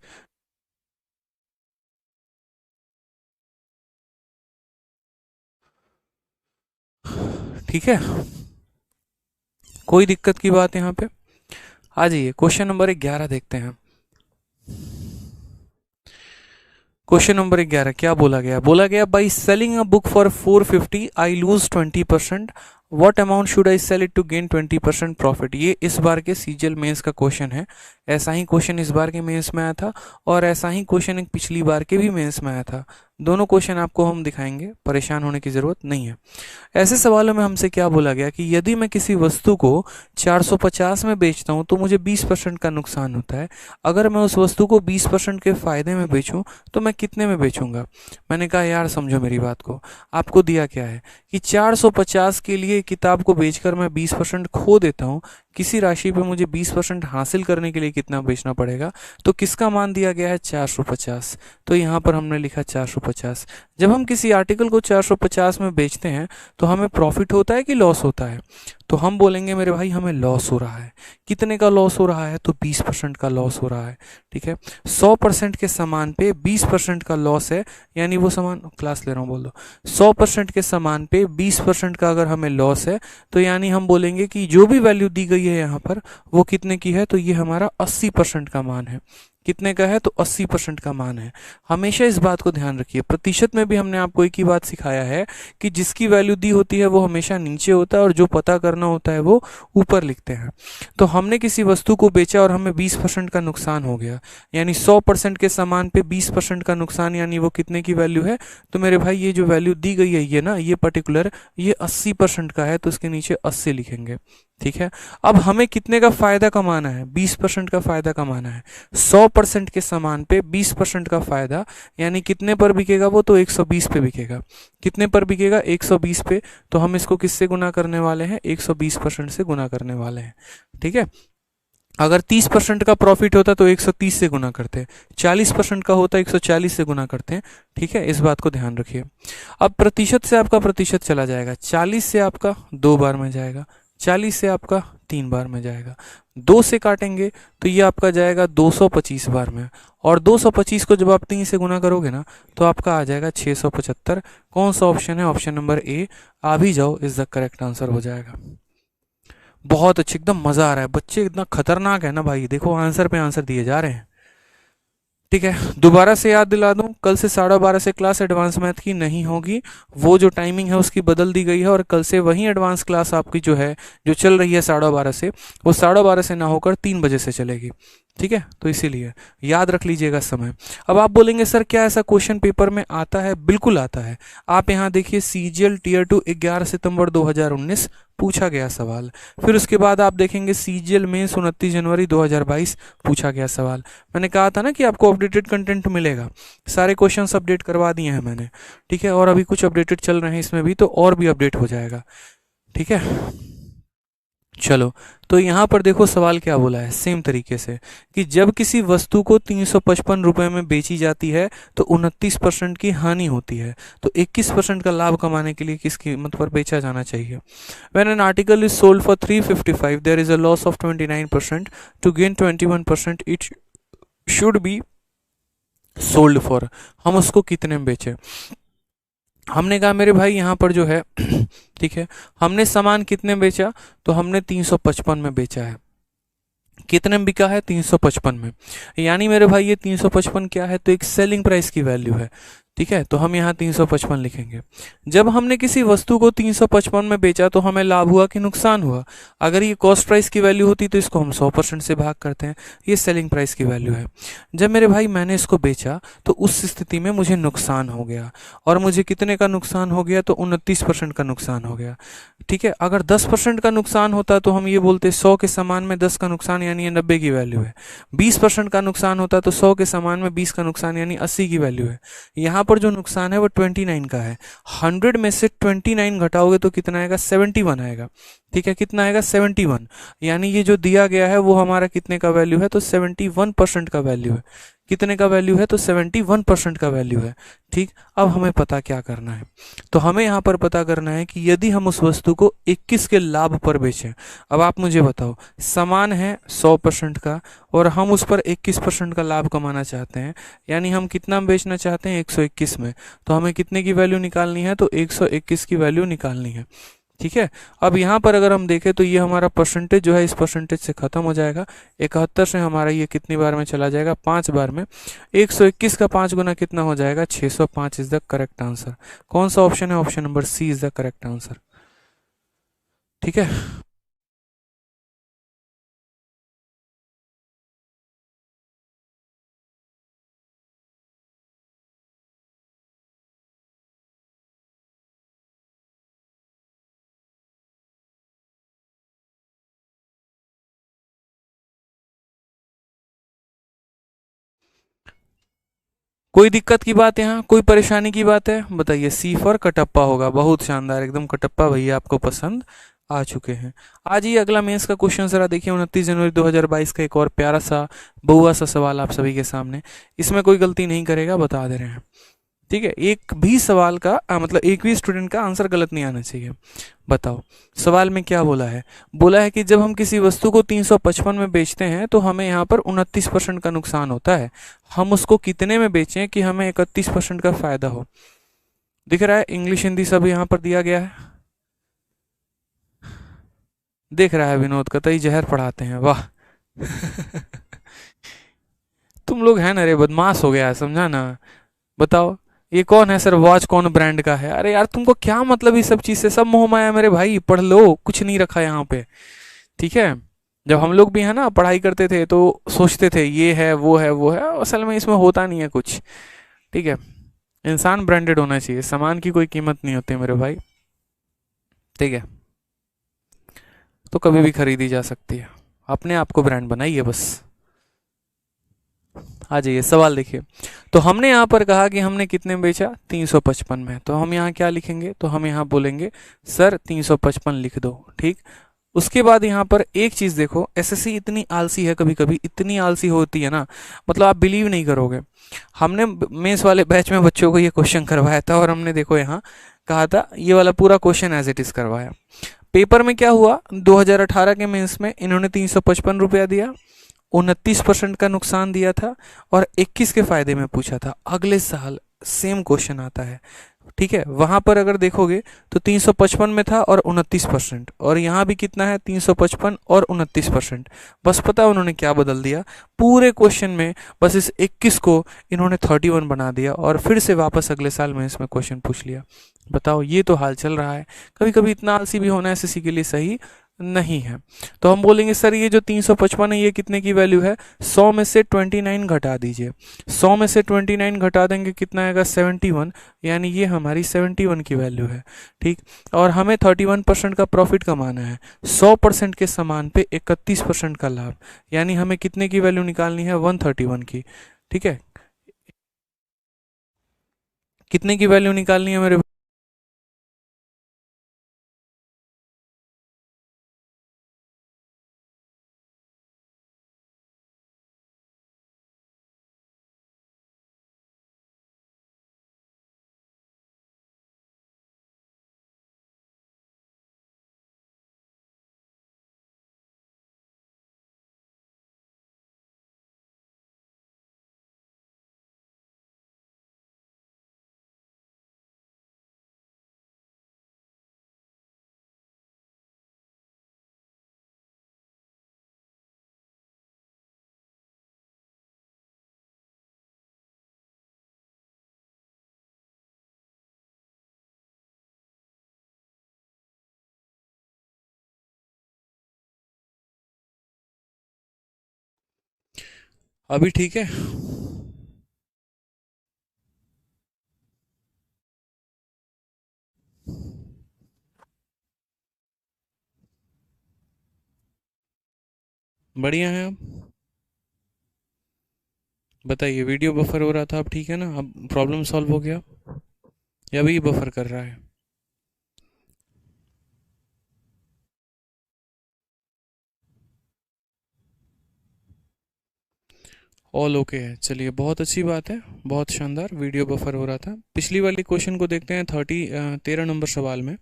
ठीक है, कोई दिक्कत की बात यहाँ पे? आ जाइए क्वेश्चन नंबर 11 देखते हैं। क्वेश्चन नंबर 11 क्या बोला गया? बोला गया, by selling a book for 450 I lose 20%, what amount should I sell it to gain 20% profit. ये इस बार के सीजीएल मेंस का क्वेश्चन है। ऐसा ही क्वेश्चन इस बार के मेंस में आया था, और ऐसा ही क्वेश्चन एक पिछली बार के भी मेंस में आया था। दोनों क्वेश्चन आपको हम दिखाएंगे, परेशान होने की जरूरत नहीं है। ऐसे सवालों में हमसे क्या बोला गया कि यदि मैं किसी वस्तु को 450 में बेचता हूं तो मुझे 20% का नुकसान होता है। अगर मैं उस वस्तु को 20% के फायदे में बेचूं तो मैं कितने में बेचूंगा? मैंने कहा यार समझो मेरी बात को। आपको दिया क्या है कि 450 के लिए किताब को बेचकर मैं 20% खो देता हूं, किसी राशि पे मुझे 20% हासिल करने के लिए कितना बेचना पड़ेगा? तो किसका मान दिया गया है? 450। तो यहाँ पर हमने लिखा 450। जब हम किसी आर्टिकल को 450 में बेचते हैं तो हमें प्रॉफिट होता है कि लॉस होता है? तो हम बोलेंगे मेरे भाई हमें लॉस हो रहा है। कितने का लॉस हो रहा है? तो 20% का लॉस हो रहा है, ठीक है? 100% के सामान पे 20% का लॉस है, यानी वो सामान, क्लास ले रहा हूँ बोल दो, 100% के सामान पे 20% का अगर हमें लॉस है तो यानी हम बोलेंगे कि जो भी वैल्यू दी गई है यहाँ पर वो कितने की है? तो ये हमारा 80% का मान है। कितने का है? तो 80% का मान है। हमेशा इस बात को ध्यान रखिए। प्रतिशत में भी हमने आपको एक ही बात सिखाया है कि जिसकी वैल्यू दी होती है वो हमेशा नीचे होता है, और जो पता करना होता है वो ऊपर लिखते हैं। तो हमने किसी वस्तु को बेचा और हमें 20% का नुकसान हो गया, यानी 100% के सामान पे 20% का नुकसान, यानी वो कितने की वैल्यू है? तो मेरे भाई ये जो वैल्यू दी गई है, ये ना, ये पर्टिकुलर, ये 80% का है, तो इसके नीचे 80 लिखेंगे, ठीक है? अब हमें कितने का फायदा कमाना है? 20% का फायदा कमाना है। 100% के सामान पे 20% का फायदा, यानी कितने पर बिकेगा वो? तो 120 पे बिकेगा। कितने पर बिकेगा? 120 पे। तो हम इसको किससे गुना करने वाले हैं? 120% से गुना करने वाले हैं, ठीक है? अगर 30% का प्रॉफिट होता तो 130 से गुना करते हैं, 40% का होता 140 से गुना करते हैं, ठीक है? इस बात को ध्यान रखिए। अब प्रतिशत से आपका प्रतिशत चला जाएगा, 40 से आपका 2 बार में जाएगा, 40 से आपका 3 बार में जाएगा, 2 से काटेंगे तो ये आपका जाएगा 225 बार में, और 225 को जब आप 3 से गुना करोगे ना तो आपका आ जाएगा 675। कौन सा ऑप्शन है? Option number A. आ भी जाओ, इज द करेक्ट आंसर हो जाएगा। बहुत अच्छे, एकदम मजा आ रहा है, बच्चे इतना खतरनाक है ना भाई, देखो आंसर पे आंसर दिए जा रहे हैं। ठीक है, दोबारा से याद दिला दूं, कल से 12:30 से क्लास एडवांस मैथ की नहीं होगी, वो जो टाइमिंग है उसकी बदल दी गई है, और कल से वही एडवांस क्लास आपकी जो है, जो चल रही है 12:30 से, वो 12:30 से ना होकर 3 बजे से चलेगी। ठीक है, तो इसीलिए याद रख लीजिएगा समय। अब आप बोलेंगे सर क्या ऐसा क्वेश्चन पेपर में आता है? बिल्कुल आता है। आप यहाँ देखिए, सीजीएल टीयर 2 11 सितंबर 2019 पूछा गया सवाल। फिर उसके बाद आप देखेंगे सीजीएल मेंस 29 जनवरी 2022 पूछा गया सवाल। मैंने कहा था ना कि आपको अपडेटेड कंटेंट मिलेगा, सारे क्वेश्चंस अपडेट करवा दिए हैं मैंने। ठीक है, और अभी कुछ अपडेटेड चल रहे हैं इसमें भी, तो और भी अपडेट हो जाएगा। ठीक है, चलो, तो यहाँ पर देखो सवाल क्या बोला है, सेम तरीके से, कि जब किसी वस्तु को 355 रुपए में बेची जाती है तो 29% की हानि होती है, तो 21% का लाभ कमाने के लिए किस कीमत पर बेचा जाना चाहिए? When an article is sold for 355, there is a loss of 29%. To gain 21%, it should be sold for. हम उसको कितने में बेचे? हमने कहा मेरे भाई यहाँ पर जो है ठीक है, हमने सामान कितने में बेचा? तो हमने 355 में बेचा है। कितने में बिका है? 355 में। यानी मेरे भाई ये 355 क्या है? तो एक सेलिंग प्राइस की वैल्यू है। ठीक है, तो हम यहाँ 355 लिखेंगे। जब हमने किसी वस्तु को 355 में बेचा तो हमें लाभ हुआ कि नुकसान हुआ? अगर ये कॉस्ट प्राइस की वैल्यू होती तो इसको हम 100% से भाग करते हैं, ये सेलिंग प्राइस की वैल्यू है। जब मेरे भाई मैंने इसको बेचा तो उस स्थिति में मुझे नुकसान हो गया, और मुझे कितने का नुकसान हो गया? तो 29% का नुकसान हो गया। ठीक है, अगर 10% का नुकसान होता तो हम ये बोलते 100 के समान में 10 का नुकसान यानी ये 90 की वैल्यू है। 20% का नुकसान होता तो 100 के समान में 20 का नुकसान यानी 80 की वैल्यू है। यहाँ पर जो नुकसान है वो 29 का है। 100 में से 29 घटाओगे तो कितना आएगा? 71 आएगा। ठीक है, कितना आएगा? 71। यानी ये जो दिया गया है वो हमारा कितने का वैल्यू है? तो 71% का वैल्यू है। कितने का वैल्यू है? तो 71% का वैल्यू है। ठीक, अब हमें पता क्या करना है? तो हमें यहाँ पर पता करना है कि यदि हम उस वस्तु को 21 के लाभ पर बेचें। अब आप मुझे बताओ, सामान है 100% का और हम उस पर 21% का लाभ कमाना चाहते हैं, यानी हम कितना बेचना चाहते हैं? 121 में। तो हमें कितने की वैल्यू निकालनी है? तो 121 की वैल्यू निकालनी है। ठीक है, अब यहाँ पर अगर हम देखें तो ये हमारा परसेंटेज जो है इस परसेंटेज से खत्म हो जाएगा। 71 से हमारा ये कितनी बार में चला जाएगा? 5 बार में। 121 का 5 गुना कितना हो जाएगा? 605 इज द करेक्ट आंसर। कौन सा ऑप्शन है? Option number C is the correct answer. ठीक है, कोई दिक्कत की बात है? यहाँ कोई परेशानी की बात है? बताइए। सी फॉर कटप्पा होगा। बहुत शानदार, एकदम कटप्पा भैया आपको पसंद आ चुके हैं। आज ये अगला मेंस का क्वेश्चन जरा देखिए, 29 जनवरी 2022 का एक और प्यारा सा बहुआ सा सवाल आप सभी के सामने। इसमें कोई गलती नहीं करेगा, बता दे रहे हैं। ठीक है, एक भी सवाल का मतलब एक भी स्टूडेंट का आंसर गलत नहीं आना चाहिए। बताओ सवाल में क्या बोला है? बोला है कि जब हम किसी वस्तु को 355 में बेचते हैं तो हमें यहाँ पर 29% का नुकसान होता है। हम उसको कितने में बेचें कि हमें 31% का फायदा हो? दिख रहा है, इंग्लिश हिंदी सब यहाँ पर दिया गया है। देख रहा है विनोद, कतई जहर पढ़ाते हैं, वाह तुम लोग है ना रे, बदमाश हो गया है, समझा ना। बताओ ये कौन है सर? वॉच कौन ब्रांड का है? अरे यार तुमको क्या मतलब ये सब चीज से? सब मोह माया मेरे भाई, पढ़ लो, कुछ नहीं रखा यहाँ पे। ठीक है, जब हम लोग भी है ना पढ़ाई करते थे तो सोचते थे ये है वो है वो है, असल में इसमें होता नहीं है कुछ। ठीक है, इंसान ब्रांडेड होना चाहिए, सामान की कोई कीमत नहीं होती मेरे भाई। ठीक है, तो कभी भी खरीदी जा सकती है, अपने आप को ब्रांड बनाइए बस। आ जाइए, सवाल देखिए। तो हमने यहाँ पर कहा कि हमने कितने में बेचा? 355 में। तो हम यहाँ क्या लिखेंगे? तो हम यहाँ बोलेंगे सर 355 लिख दो। ठीक, उसके बाद यहाँ पर एक चीज देखो, एसएससी इतनी आलसी है, कभी कभी इतनी आलसी होती है ना, मतलब आप बिलीव नहीं करोगे। हमने मेंस वाले बैच में बच्चों को ये क्वेश्चन करवाया था और हमने देखो यहाँ कहा था ये वाला पूरा क्वेश्चन एज इट इज करवाया। पेपर में क्या हुआ? 2018 के मेंस में इन्होंने 355 रुपया दिया, 29% का नुकसान दिया था और 21 के फायदे में पूछा था। अगले साल सेम क्वेश्चन आता है, ठीक है, वहां पर अगर देखोगे तो 355 में था और 29%, और यहाँ भी कितना है 355 और 29%। बस पता है उन्होंने क्या बदल दिया पूरे क्वेश्चन में, बस इस 21 को इन्होंने 31 बना दिया और फिर से वापस अगले साल में इसमें क्वेश्चन पूछ लिया। बताओ, ये तो हाल चल रहा है। कभी कभी इतना आलसी भी होना एसएससी के लिए सही नहीं है। तो हम बोलेंगे सर ये जो 355 है ये कितने की वैल्यू है, 100 में से 29 घटा दीजिए। 100 में से 29 घटा देंगे कितना आएगा 71, यानी ये हमारी 71 की वैल्यू है। ठीक, और हमें 31% का प्रॉफिट कमाना है, 100% के सामान पे 31% का लाभ, यानी हमें कितने की वैल्यू निकालनी है 131 की। ठीक है, कितने की वैल्यू निकालनी है मेरे। अभी ठीक है। बढ़िया है। अब बताइए, वीडियो बफर हो रहा था, अब ठीक है ना, अब प्रॉब्लम सॉल्व हो गया या अभी बफर कर रहा है। ऑल ओके है, चलिए बहुत अच्छी बात है, बहुत शानदार। वीडियो बफर हो रहा था। पिछली वाली क्वेश्चन को देखते हैं, 13 नंबर सवाल में।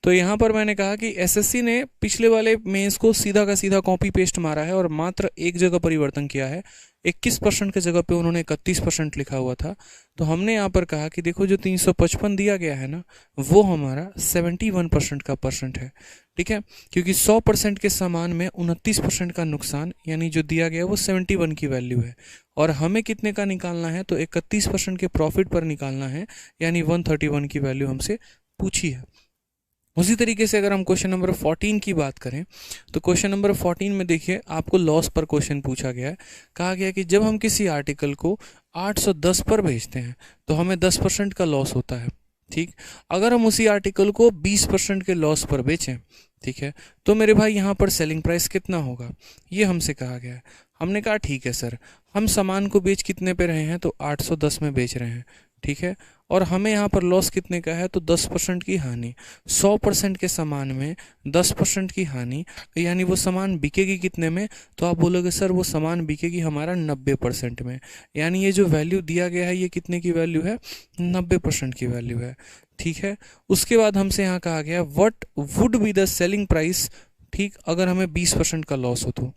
तो यहाँ पर मैंने कहा कि एसएससी ने पिछले वाले मेंस को सीधा का सीधा कॉपी पेस्ट मारा है और मात्र एक जगह परिवर्तन किया है। 21% की जगह पे उन्होंने 31% लिखा हुआ था। तो हमने यहाँ पर कहा कि देखो जो 355 दिया गया है ना, वो हमारा 71% का परसेंट है। ठीक है, क्योंकि 100% के सामान में 29% का नुकसान, यानी जो दिया गया है वो 71 की वैल्यू है। और हमें कितने का निकालना है, तो 31% के प्रॉफिट पर निकालना है, यानी 131 की वैल्यू हमसे पूछी है। उसी तरीके से अगर हम क्वेश्चन नंबर 14 की बात करें, तो क्वेश्चन नंबर 14 में देखिए आपको लॉस पर क्वेश्चन पूछा गया है। कहा गया कि जब हम किसी आर्टिकल को 810 पर बेचते हैं तो हमें 10% का लॉस होता है। ठीक, अगर हम उसी आर्टिकल को 20% के लॉस पर बेचें, ठीक है, तो मेरे भाई यहाँ पर सेलिंग प्राइस कितना होगा, ये हमसे कहा गया है। हमने कहा ठीक है सर, हम सामान को बेच कितने पे रहे हैं, तो 810 में बेच रहे हैं। ठीक है, और हमें यहाँ पर लॉस कितने का है, तो 10% की हानि। 100% के सामान में 10% की हानि, यानी वो सामान बिकेगी कितने में, तो आप बोलोगे सर वो सामान बिकेगी हमारा 90% में। यानी ये जो वैल्यू दिया गया है ये कितने की वैल्यू है, 90% की वैल्यू है। ठीक है, उसके बाद हमसे यहाँ कहा गया what would be the selling price. ठीक, अगर हमें 20% का लॉस हो तो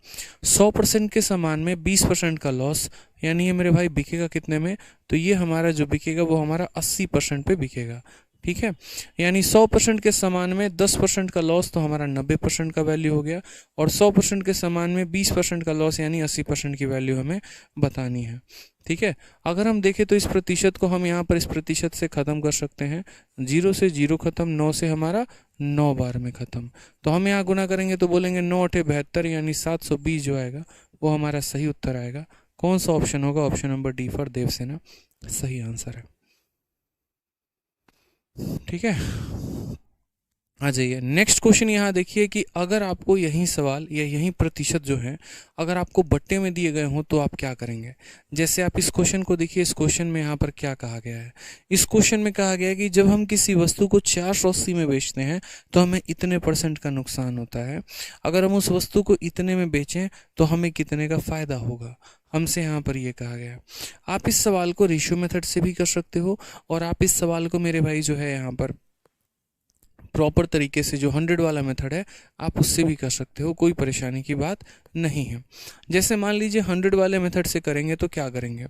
100% के सामान में 20% का लॉस, यानी ये मेरे भाई बिकेगा कितने में, तो ये हमारा जो बिकेगा वो हमारा 80% पे बिकेगा। ठीक है, यानी 100% के सामान में 10% का लॉस, तो हमारा 90% का वैल्यू हो गया। और 100% के सामान में 20% का लॉस, यानी 80% की वैल्यू हमें बतानी है। ठीक है, अगर हम देखें तो इस प्रतिशत को हम यहाँ पर इस प्रतिशत से ख़त्म कर सकते हैं। 0 से 0 ख़त्म, 9 से हमारा 9 बार में ख़त्म। तो हम यहाँ गुना करेंगे तो बोलेंगे 9 8 72, यानी 720 जो आएगा वो हमारा सही उत्तर आएगा। कौन सा ऑप्शन होगा, option number D for Devasena सही आंसर है। ठीक है, आ जाइए नेक्स्ट क्वेश्चन। यहाँ देखिए कि अगर आपको यही सवाल या यही प्रतिशत जो है अगर आपको बट्टे में दिए गए हों तो आप क्या करेंगे। जैसे आप इस क्वेश्चन को देखिए, इस क्वेश्चन में यहाँ पर क्या कहा गया है। इस क्वेश्चन में कहा गया है कि जब हम किसी वस्तु को 480 में बेचते हैं तो हमें इतने % का नुकसान होता है। अगर हम उस वस्तु को इतने में बेचें तो हमें कितने का फ़ायदा होगा, हमसे यहाँ पर ये कहा गया। आप इस सवाल को रेशियो मेथड से भी कर सकते हो, और आप इस सवाल को मेरे भाई जो है यहाँ पर प्रॉपर तरीके से जो 100 वाला मेथड है आप उससे भी कर सकते हो, कोई परेशानी की बात नहीं है। जैसे मान लीजिए 100 वाले मेथड से करेंगे तो क्या करेंगे,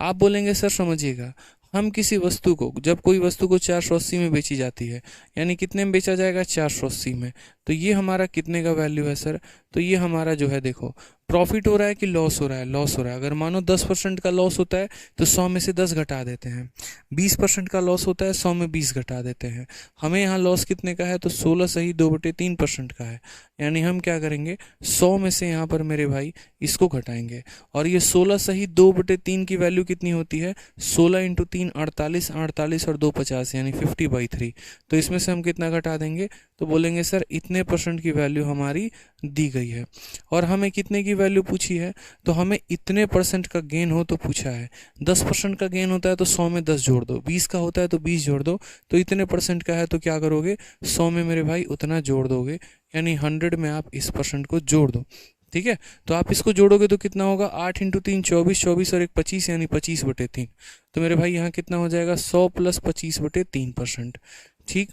आप बोलेंगे सर समझिएगा हम किसी वस्तु को, जब कोई वस्तु को 480 में बेची जाती है, यानी कितने में बेचा जाएगा, 480 में, तो ये हमारा कितने का वैल्यू है सर, तो ये हमारा जो है देखो प्रॉफिट हो रहा है कि लॉस हो रहा है, लॉस हो रहा है। अगर मानो 10% का लॉस होता है तो 100 में से 10 घटा देते हैं, 20% का लॉस होता है 100 में 20 घटा देते हैं। हमें यहाँ लॉस कितने का है, तो 16 सही 2/3% का है, यानी हम क्या करेंगे 100 में से यहाँ पर मेरे भाई इसको घटाएंगे, और ये 16 सही 2/3 की वैल्यू कितनी होती है, 16 इंटू 3 48, 48 और 2 50, यानी 50/3। तो इसमें से हम कितना घटा देंगे, तो बोलेंगे सर इतने परसेंट की वैल्यू हमारी दी गई है, और हमें कितने की वैल्यू पूछी है, तो हमें इतने परसेंट का गेन हो तो पूछा है। 10% का गेन होता है तो 100 में 10 जोड़ दो, 20 का होता है तो 20 जोड़ दो, तो इतने परसेंट का है तो क्या करोगे, 100 में मेरे भाई उतना जोड़ दोगे, यानी 100 में आप इस परसेंट को जोड़ दो। ठीक है, तो आप इसको जोड़ोगे तो कितना होगा, 8 इंटू 3 24, 24 और 1 25, यानी 25/3। तो मेरे भाई यहाँ कितना हो जाएगा, 100 प्लस 25/3%। ठीक,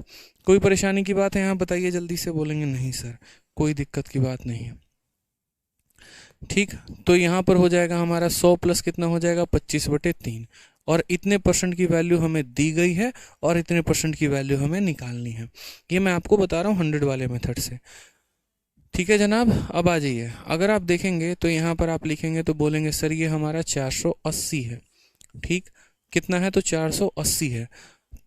कोई परेशानी की बात है यहाँ बताइए जल्दी से, बोलेंगे नहीं सर कोई दिक्कत की बात नहीं है। ठीक, तो यहाँ पर हो जाएगा हमारा 100 प्लस कितना हो जाएगा, 25/3, और इतने परसेंट की वैल्यू हमें दी गई है और इतने परसेंट की वैल्यू हमें निकालनी है। ये मैं आपको बता रहा हूँ 100 वाले मेथड से। ठीक है जनाब, अब आ जाइए, अगर आप देखेंगे तो यहाँ पर आप लिखेंगे तो बोलेंगे सर ये हमारा 480 है। ठीक, कितना है, तो 480 है।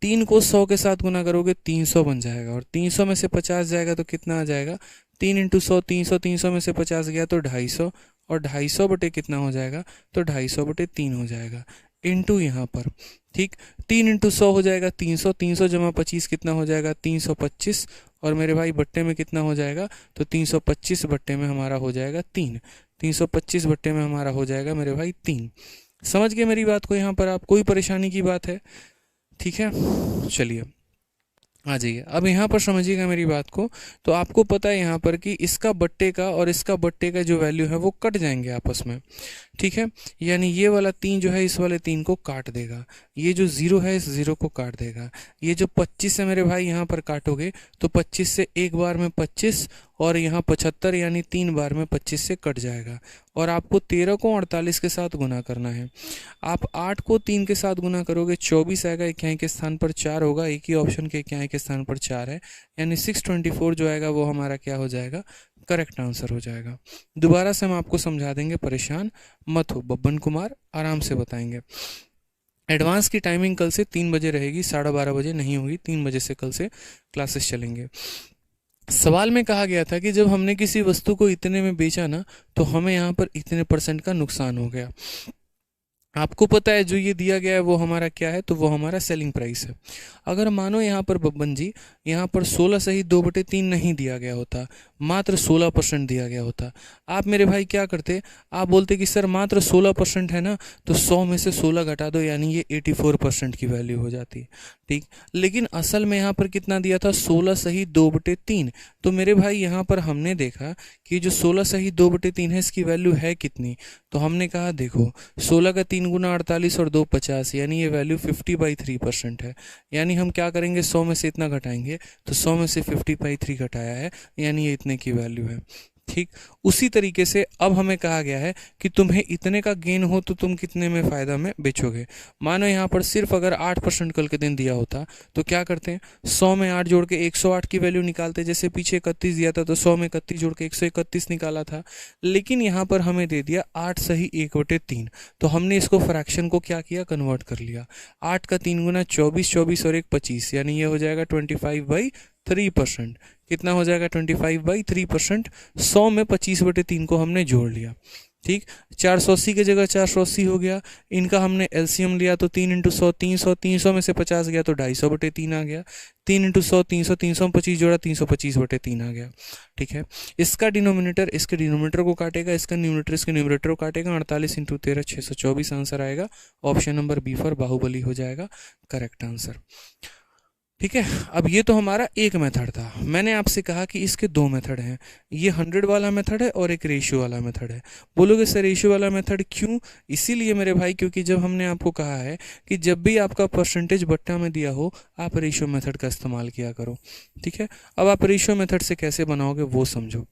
3 को 100 के साथ गुना करोगे 300 बन जाएगा, और 300 में से 50 जाएगा तो कितना आ जाएगा, 3 इंटू 100 300, 300 में से 50 गया तो 250, और 250 बटे कितना हो जाएगा, तो 250/3 हो जाएगा, इंटू यहाँ पर। ठीक, 3 इंटू 100 हो जाएगा 300, 300 जमा 25 कितना हो जाएगा, 325, और मेरे भाई बट्टे में कितना हो जाएगा, तो 325 बट्टे में हमारा हो जाएगा 3, 325 बट्टे में हमारा हो जाएगा मेरे भाई 3। समझ गए मेरी बात को, यहाँ पर आप कोई परेशानी की बात है, ठीक है, चलिए आ जाइए। अब यहाँ पर समझिएगा मेरी बात को, तो आपको पता है यहाँ पर कि इसका बट्टे का और इसका बट्टे का जो वैल्यू है वो कट जाएंगे आपस में। ठीक है, यानी ये वाला 3 जो है इस वाले 3 को काट देगा, ये जो 0 है इस 0 को काट देगा, ये जो 25 है मेरे भाई यहाँ पर काटोगे तो 25 से एक बार में 25, और यहाँ 75 यानी 3 बार में 25 से कट जाएगा, और आपको 13 को 48 के साथ गुना करना है। आप 8 को 3 के साथ गुना करोगे 24 आएगा, इक्याई के स्थान पर 4 होगा, एक ही ऑप्शन के इक्याई के स्थान पर 4 है, यानी 624 जो आएगा वो हमारा क्या हो जाएगा, करेक्ट आंसर हो जाएगा। दोबारा से हम आपको समझा देंगे, परेशान मत हो, बब्बन कुमार आराम से बताएंगे। एडवांस की टाइमिंग कल से 3 बजे रहेगी, 12:30 बजे नहीं होगी, 3 बजे से कल से क्लासेस चलेंगे। सवाल में कहा गया था कि जब हमने किसी वस्तु को इतने में बेचा ना, तो हमें यहाँ पर इतने परसेंट का नुकसान हो गया। आपको पता है जो ये दिया गया है वो हमारा क्या है, तो वो हमारा सेलिंग प्राइस है। अगर मानो यहाँ पर बब्बन जी यहाँ पर 16 सही 2/3 नहीं दिया गया होता, मात्र 16% दिया गया होता, आप मेरे भाई क्या करते, आप बोलते कि सर मात्र 16% है ना, तो 100 में से 16 घटा दो, यानी ये 84% की वैल्यू हो जाती। ठीक, लेकिन असल में यहाँ पर कितना दिया था, 16 सही 2/3। तो मेरे भाई यहाँ पर हमने देखा कि जो 16 सही 2/3 है इसकी वैल्यू है कितनी, तो हमने कहा देखो 16 का 3 गुना 48 और 2 50, यानी ये वैल्यू 50/3% है। यानी हम क्या करेंगे, 100 में से इतना घटाएंगे, तो 100 में से 50/3 घटाया है, यानी ये इतने की वैल्यू है। ठीक, उसी तरीके से अब हमें कहा गया है कि तुम्हें इतने का गेन हो तो तुम कितने में फ़ायदा में बेचोगे। मानो यहाँ पर सिर्फ अगर 8% कल के दिन दिया होता तो क्या करते हैं, 100 में 8 जोड़ के 108 की वैल्यू निकालते, जैसे पीछे 31 दिया था तो 100 में 31 जोड़ के 131 निकाला था। लेकिन यहाँ पर हमें दे दिया 8 सही 1/3, तो हमने इसको फ्रैक्शन को क्या किया, कन्वर्ट कर लिया। 8 का 3 गुना 24, 24 और 1 25, यानी ये हो जाएगा 25/3%। कितना हो जाएगा, 25/3%। 100 में 25/3 को हमने जोड़ लिया। ठीक, 480 की जगह 480 हो गया, इनका हमने एलसीएम लिया तो 3 इंटू 100 300, 300 में से 50 गया तो 250/3 आ गया, 3 इंटू 100 300, 300 में 25 जोड़ा 325/3 आ गया। ठीक है, इसका डिनोमिनेटर इसके डिनोमिनेटर को काटेगा, इसका न्यूमरेटर इसके न्यूमरेटर को काटेगा, 48 इंटू 13 624 आंसर आएगा। Option number B for Baahubali हो जाएगा करेक्ट आंसर। ठीक है, अब ये तो हमारा एक मेथड था। मैंने आपसे कहा कि इसके 2 मेथड हैं, ये 100 वाला मेथड है और एक रेशियो वाला मेथड है। बोलोगे सर रेशियो वाला मेथड क्यों, इसीलिए मेरे भाई क्योंकि जब हमने आपको कहा है कि जब भी आपका परसेंटेज बट्टा में दिया हो आप रेशियो मेथड का इस्तेमाल किया करो। ठीक है, अब आप रेशियो मेथड से कैसे बनाओगे वो समझो,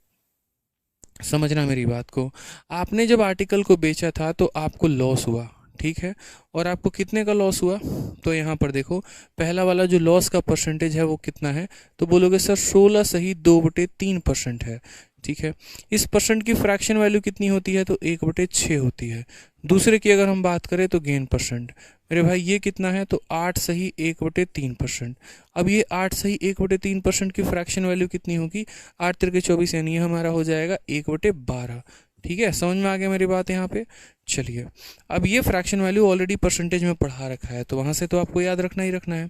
समझना मेरी बात को। आपने जब आर्टिकल को बेचा था तो आपको लॉस हुआ, ठीक है। और आपको कितने का लॉस हुआ, तो यहाँ पर देखो पहला वाला जो लॉस का परसेंटेज है वो कितना है, तो बोलोगे सर 16 सही 2/3% है। ठीक है, इस परसेंट की फ्रैक्शन वैल्यू कितनी होती है, तो 1/6 होती है। दूसरे की अगर हम बात करें तो गेन परसेंट, मेरे भाई ये कितना है, तो 8 सही 1/3%। अब ये 8 सही 1/3% की फ्रैक्शन वैल्यू कितनी होगी, 8 तिरके 24, यानी ये हमारा हो जाएगा 1/12। ठीक है, समझ में आ गया मेरी बात यहाँ पे। चलिए, अब ये फ्रैक्शन वैल्यू ऑलरेडी परसेंटेज में पढ़ा रखा है, तो वहाँ से तो आपको याद रखना ही रखना है।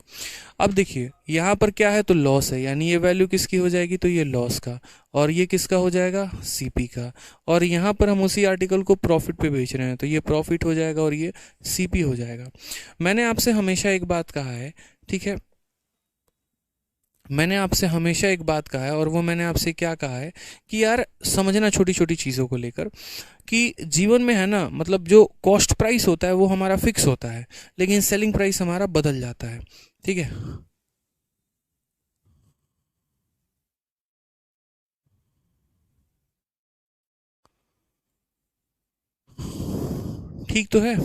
अब देखिए यहाँ पर क्या है, तो लॉस है, यानी ये वैल्यू किसकी हो जाएगी, तो ये लॉस का, और ये किसका हो जाएगा, सीपी का। और यहाँ पर हम उसी आर्टिकल को प्रॉफिट पे बेच रहे हैं, तो ये प्रॉफिट हो जाएगा और ये सीपी हो जाएगा। मैंने आपसे हमेशा एक बात कहा है, ठीक है, मैंने आपसे हमेशा एक बात कहा है, और वो मैंने आपसे क्या कहा है कि यार समझना छोटी छोटी चीज़ों को लेकर, कि जीवन में है ना, मतलब जो कॉस्ट प्राइस होता है वो हमारा फिक्स होता है, लेकिन सेलिंग प्राइस हमारा बदल जाता है। ठीक है, ठीक तो है।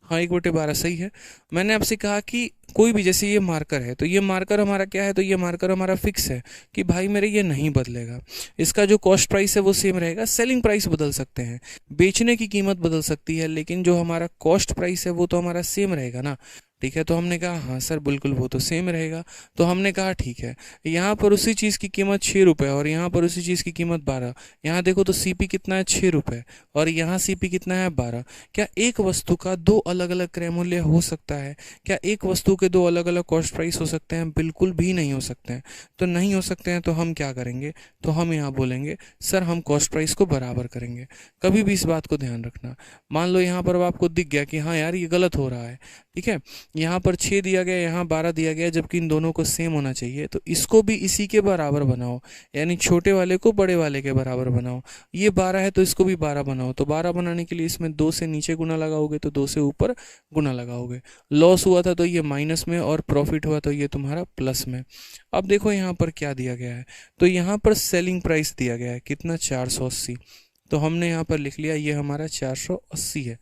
हाँ, 1/12 सही है। मैंने आपसे कहा कि कोई भी, जैसे ये मार्कर है, तो ये मार्कर हमारा क्या है, तो ये मार्कर हमारा फिक्स है कि भाई मेरे ये नहीं बदलेगा। इसका जो कॉस्ट प्राइस है वो सेम रहेगा, सेलिंग प्राइस बदल सकते हैं, बेचने की कीमत बदल सकती है, लेकिन जो हमारा कॉस्ट प्राइस है वो तो हमारा सेम रहेगा ना। ठीक है, तो हमने कहा हाँ सर बिल्कुल वो तो सेम रहेगा। तो हमने कहा ठीक है, यहाँ पर उसी चीज़ की कीमत 6 रुपये और यहाँ पर उसी चीज़ की कीमत 12। यहाँ देखो तो सीपी कितना है, 6 रुपये, और यहाँ सीपी कितना है, 12। क्या एक वस्तु का दो अलग अलग क्रय मूल्य हो सकता है? क्या एक वस्तु के दो अलग अलग कॉस्ट प्राइस हो सकते हैं? बिल्कुल भी नहीं हो सकते हैं। तो नहीं हो सकते हैं तो हम क्या करेंगे, तो हम यहाँ बोलेंगे सर हम कॉस्ट प्राइस को बराबर करेंगे। कभी भी इस बात को ध्यान रखना। मान लो यहाँ पर अब आपको दिख गया कि हाँ यार ये गलत हो रहा है, ठीक है, यहाँ पर 6 दिया गया, यहाँ 12 दिया गया, जबकि इन दोनों को सेम होना चाहिए, तो इसको भी इसी के बराबर बनाओ, यानी छोटे वाले को बड़े वाले के बराबर बनाओ। ये 12 है तो इसको भी 12 बनाओ, तो 12 बनाने के लिए इसमें 2 से नीचे गुना लगाओगे तो 2 से ऊपर गुना लगाओगे। लॉस हुआ था तो ये माइनस में, और प्रॉफिट हुआ तो ये तुम्हारा प्लस में। अब देखो यहाँ पर क्या दिया गया है, तो यहाँ पर सेलिंग प्राइस दिया गया है कितना, 480। तो हमने यहाँ पर लिख लिया ये हमारा 480 है।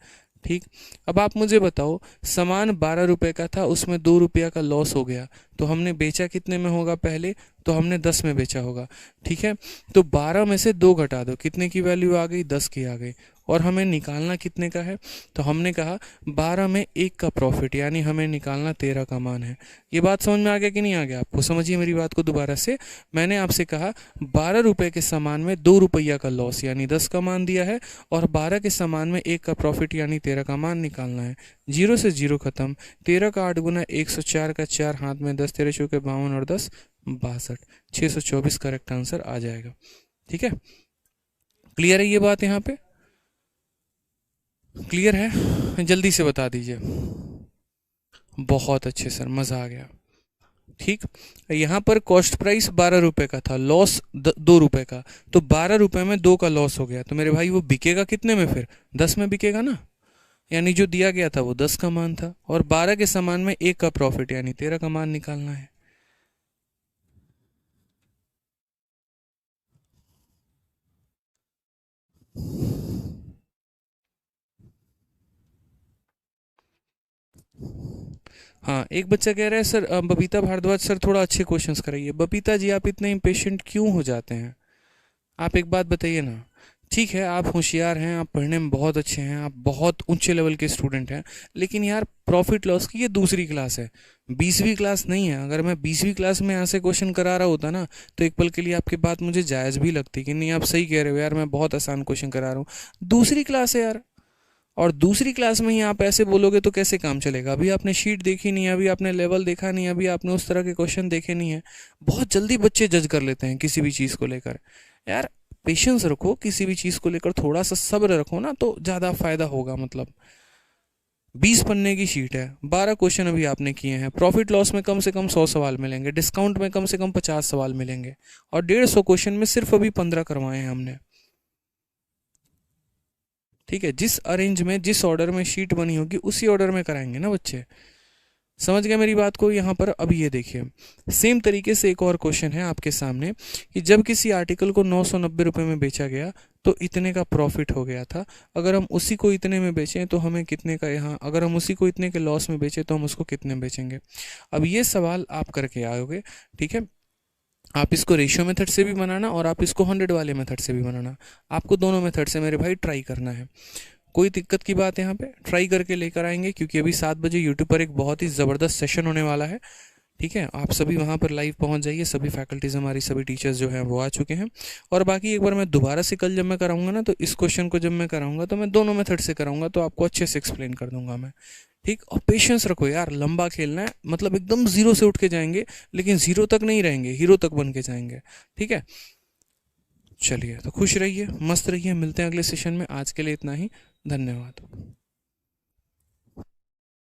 ठीक, अब आप मुझे बताओ, सामान 12 रुपए का था, उसमें 2 रुपया का लॉस हो गया, तो हमने बेचा कितने में होगा, पहले तो हमने 10 में बेचा होगा। ठीक है, तो 12 में से 2 घटा दो, कितने की वैल्यू आ गई, 10 की आ गई। और हमें निकालना कितने का है, तो हमने कहा 12 में 1 का प्रॉफिट, यानी हमें निकालना 13 का मान है। ये बात समझ में आ गया कि नहीं आ गया आपको? समझिए मेरी बात को दोबारा से। मैंने आपसे कहा 12 रुपए के सामान में 2 रुपया का लॉस यानी 10 का मान दिया है, और 12 के सामान में 1 का प्रॉफिट यानी 13 का मान निकालना है। 0 से 0 खत्म, 13 का 8 गुना 104 का 4 हाथ में, 10 13 चौके 52 और 10 62, 624 करेक्ट आंसर आ जाएगा। ठीक है, क्लियर है ये बात यहाँ पे? क्लियर है? जल्दी से बता दीजिए। बहुत अच्छे सर, मज़ा आ गया। ठीक, यहाँ पर कॉस्ट प्राइस 12 रुपए का था, लॉस 2 रुपए का, तो 12 रुपए में 2 का लॉस हो गया, तो मेरे भाई वो बिकेगा कितने में, फिर 10 में बिकेगा ना, यानी जो दिया गया था वो 10 का मान था, और 12 के सामान में 1 का प्रॉफिट यानी 13 का मान निकालना है। हाँ, एक बच्चा कह रहा है सर बबीता भारद्वाज सर थोड़ा अच्छे क्वेश्चंस कराइए। बबीता जी आप इतने इम्पेशेंट क्यों हो जाते हैं, आप एक बात बताइए ना। ठीक है, आप होशियार हैं, आप पढ़ने में बहुत अच्छे हैं, आप बहुत ऊंचे लेवल के स्टूडेंट हैं, लेकिन यार प्रॉफिट लॉस की ये दूसरी क्लास है, 20वीं क्लास नहीं है। अगर मैं 20वीं क्लास में यहाँ से क्वेश्चन करा रहा होता ना, तो एक पल के लिए आपकी बात मुझे जायज़ भी लगती कि नहीं आप सही कह रहे हो यार, मैं बहुत आसान क्वेश्चन करा रहा हूँ। दूसरी क्लास है यार, और दूसरी क्लास में ही आप ऐसे बोलोगे तो कैसे काम चलेगा? अभी आपने शीट देखी नहीं है, अभी आपने लेवल देखा नहीं है, अभी आपने उस तरह के क्वेश्चन देखे नहीं है। बहुत जल्दी बच्चे जज कर लेते हैं किसी भी चीज़ को लेकर। यार पेशेंस रखो, किसी भी चीज़ को लेकर थोड़ा सा सब्र रखो ना, तो ज़्यादा फायदा होगा। मतलब 20 पन्ने की शीट है, 12 क्वेश्चन अभी आपने किए हैं, प्रॉफिट लॉस में कम से कम 100 सवाल मिलेंगे, डिस्काउंट में कम से कम 50 सवाल मिलेंगे, और 150 क्वेश्चन में सिर्फ अभी 15 करवाए हैं हमने। ठीक है, जिस अरेंज में जिस ऑर्डर में शीट बनी होगी उसी ऑर्डर में कराएंगे ना बच्चे। समझ गए मेरी बात को? यहाँ पर अब ये देखिए, सेम तरीके से एक और क्वेश्चन है आपके सामने कि जब किसी आर्टिकल को 990 रुपये में बेचा गया तो इतने का प्रॉफिट हो गया था। अगर हम उसी को इतने में बेचें तो हमें कितने का, यहाँ अगर हम उसी को इतने के लॉस में बेचें तो हम उसको कितने में बेचेंगे। अब ये सवाल आप करके आओगे, ठीक है। आप इसको रेशियो मेथड से भी बनाना और आप इसको 100 वाले मेथड से भी बनाना। आपको दोनों मेथड से मेरे भाई ट्राई करना है। कोई दिक्कत की बात यहाँ पे ट्राई करके लेकर आएंगे, क्योंकि अभी 7 बजे यूट्यूब पर एक बहुत ही ज़बरदस्त सेशन होने वाला है, ठीक है। आप सभी वहाँ पर लाइव पहुँच जाइए, सभी फैकल्टीज़ हमारी, सभी टीचर्स जो हैं वो आ चुके हैं। और बाकी एक बार मैं दोबारा से कल जब मैं कराऊंगा ना, तो इस क्वेश्चन को जब मैं कराऊंगा तो मैं दोनों मेथड से कराऊंगा, तो आपको अच्छे से एक्सप्लेन कर दूंगा मैं, ठीक। और पेशेंस रखो यार, लंबा खेलना है, मतलब एकदम जीरो से उठ के जाएंगे, लेकिन जीरो तक नहीं रहेंगे, हीरो तक बन के जाएंगे, ठीक है। चलिए, तो खुश रहिए, मस्त रहिए, मिलते हैं अगले सेशन में। आज के लिए इतना ही, धन्यवाद।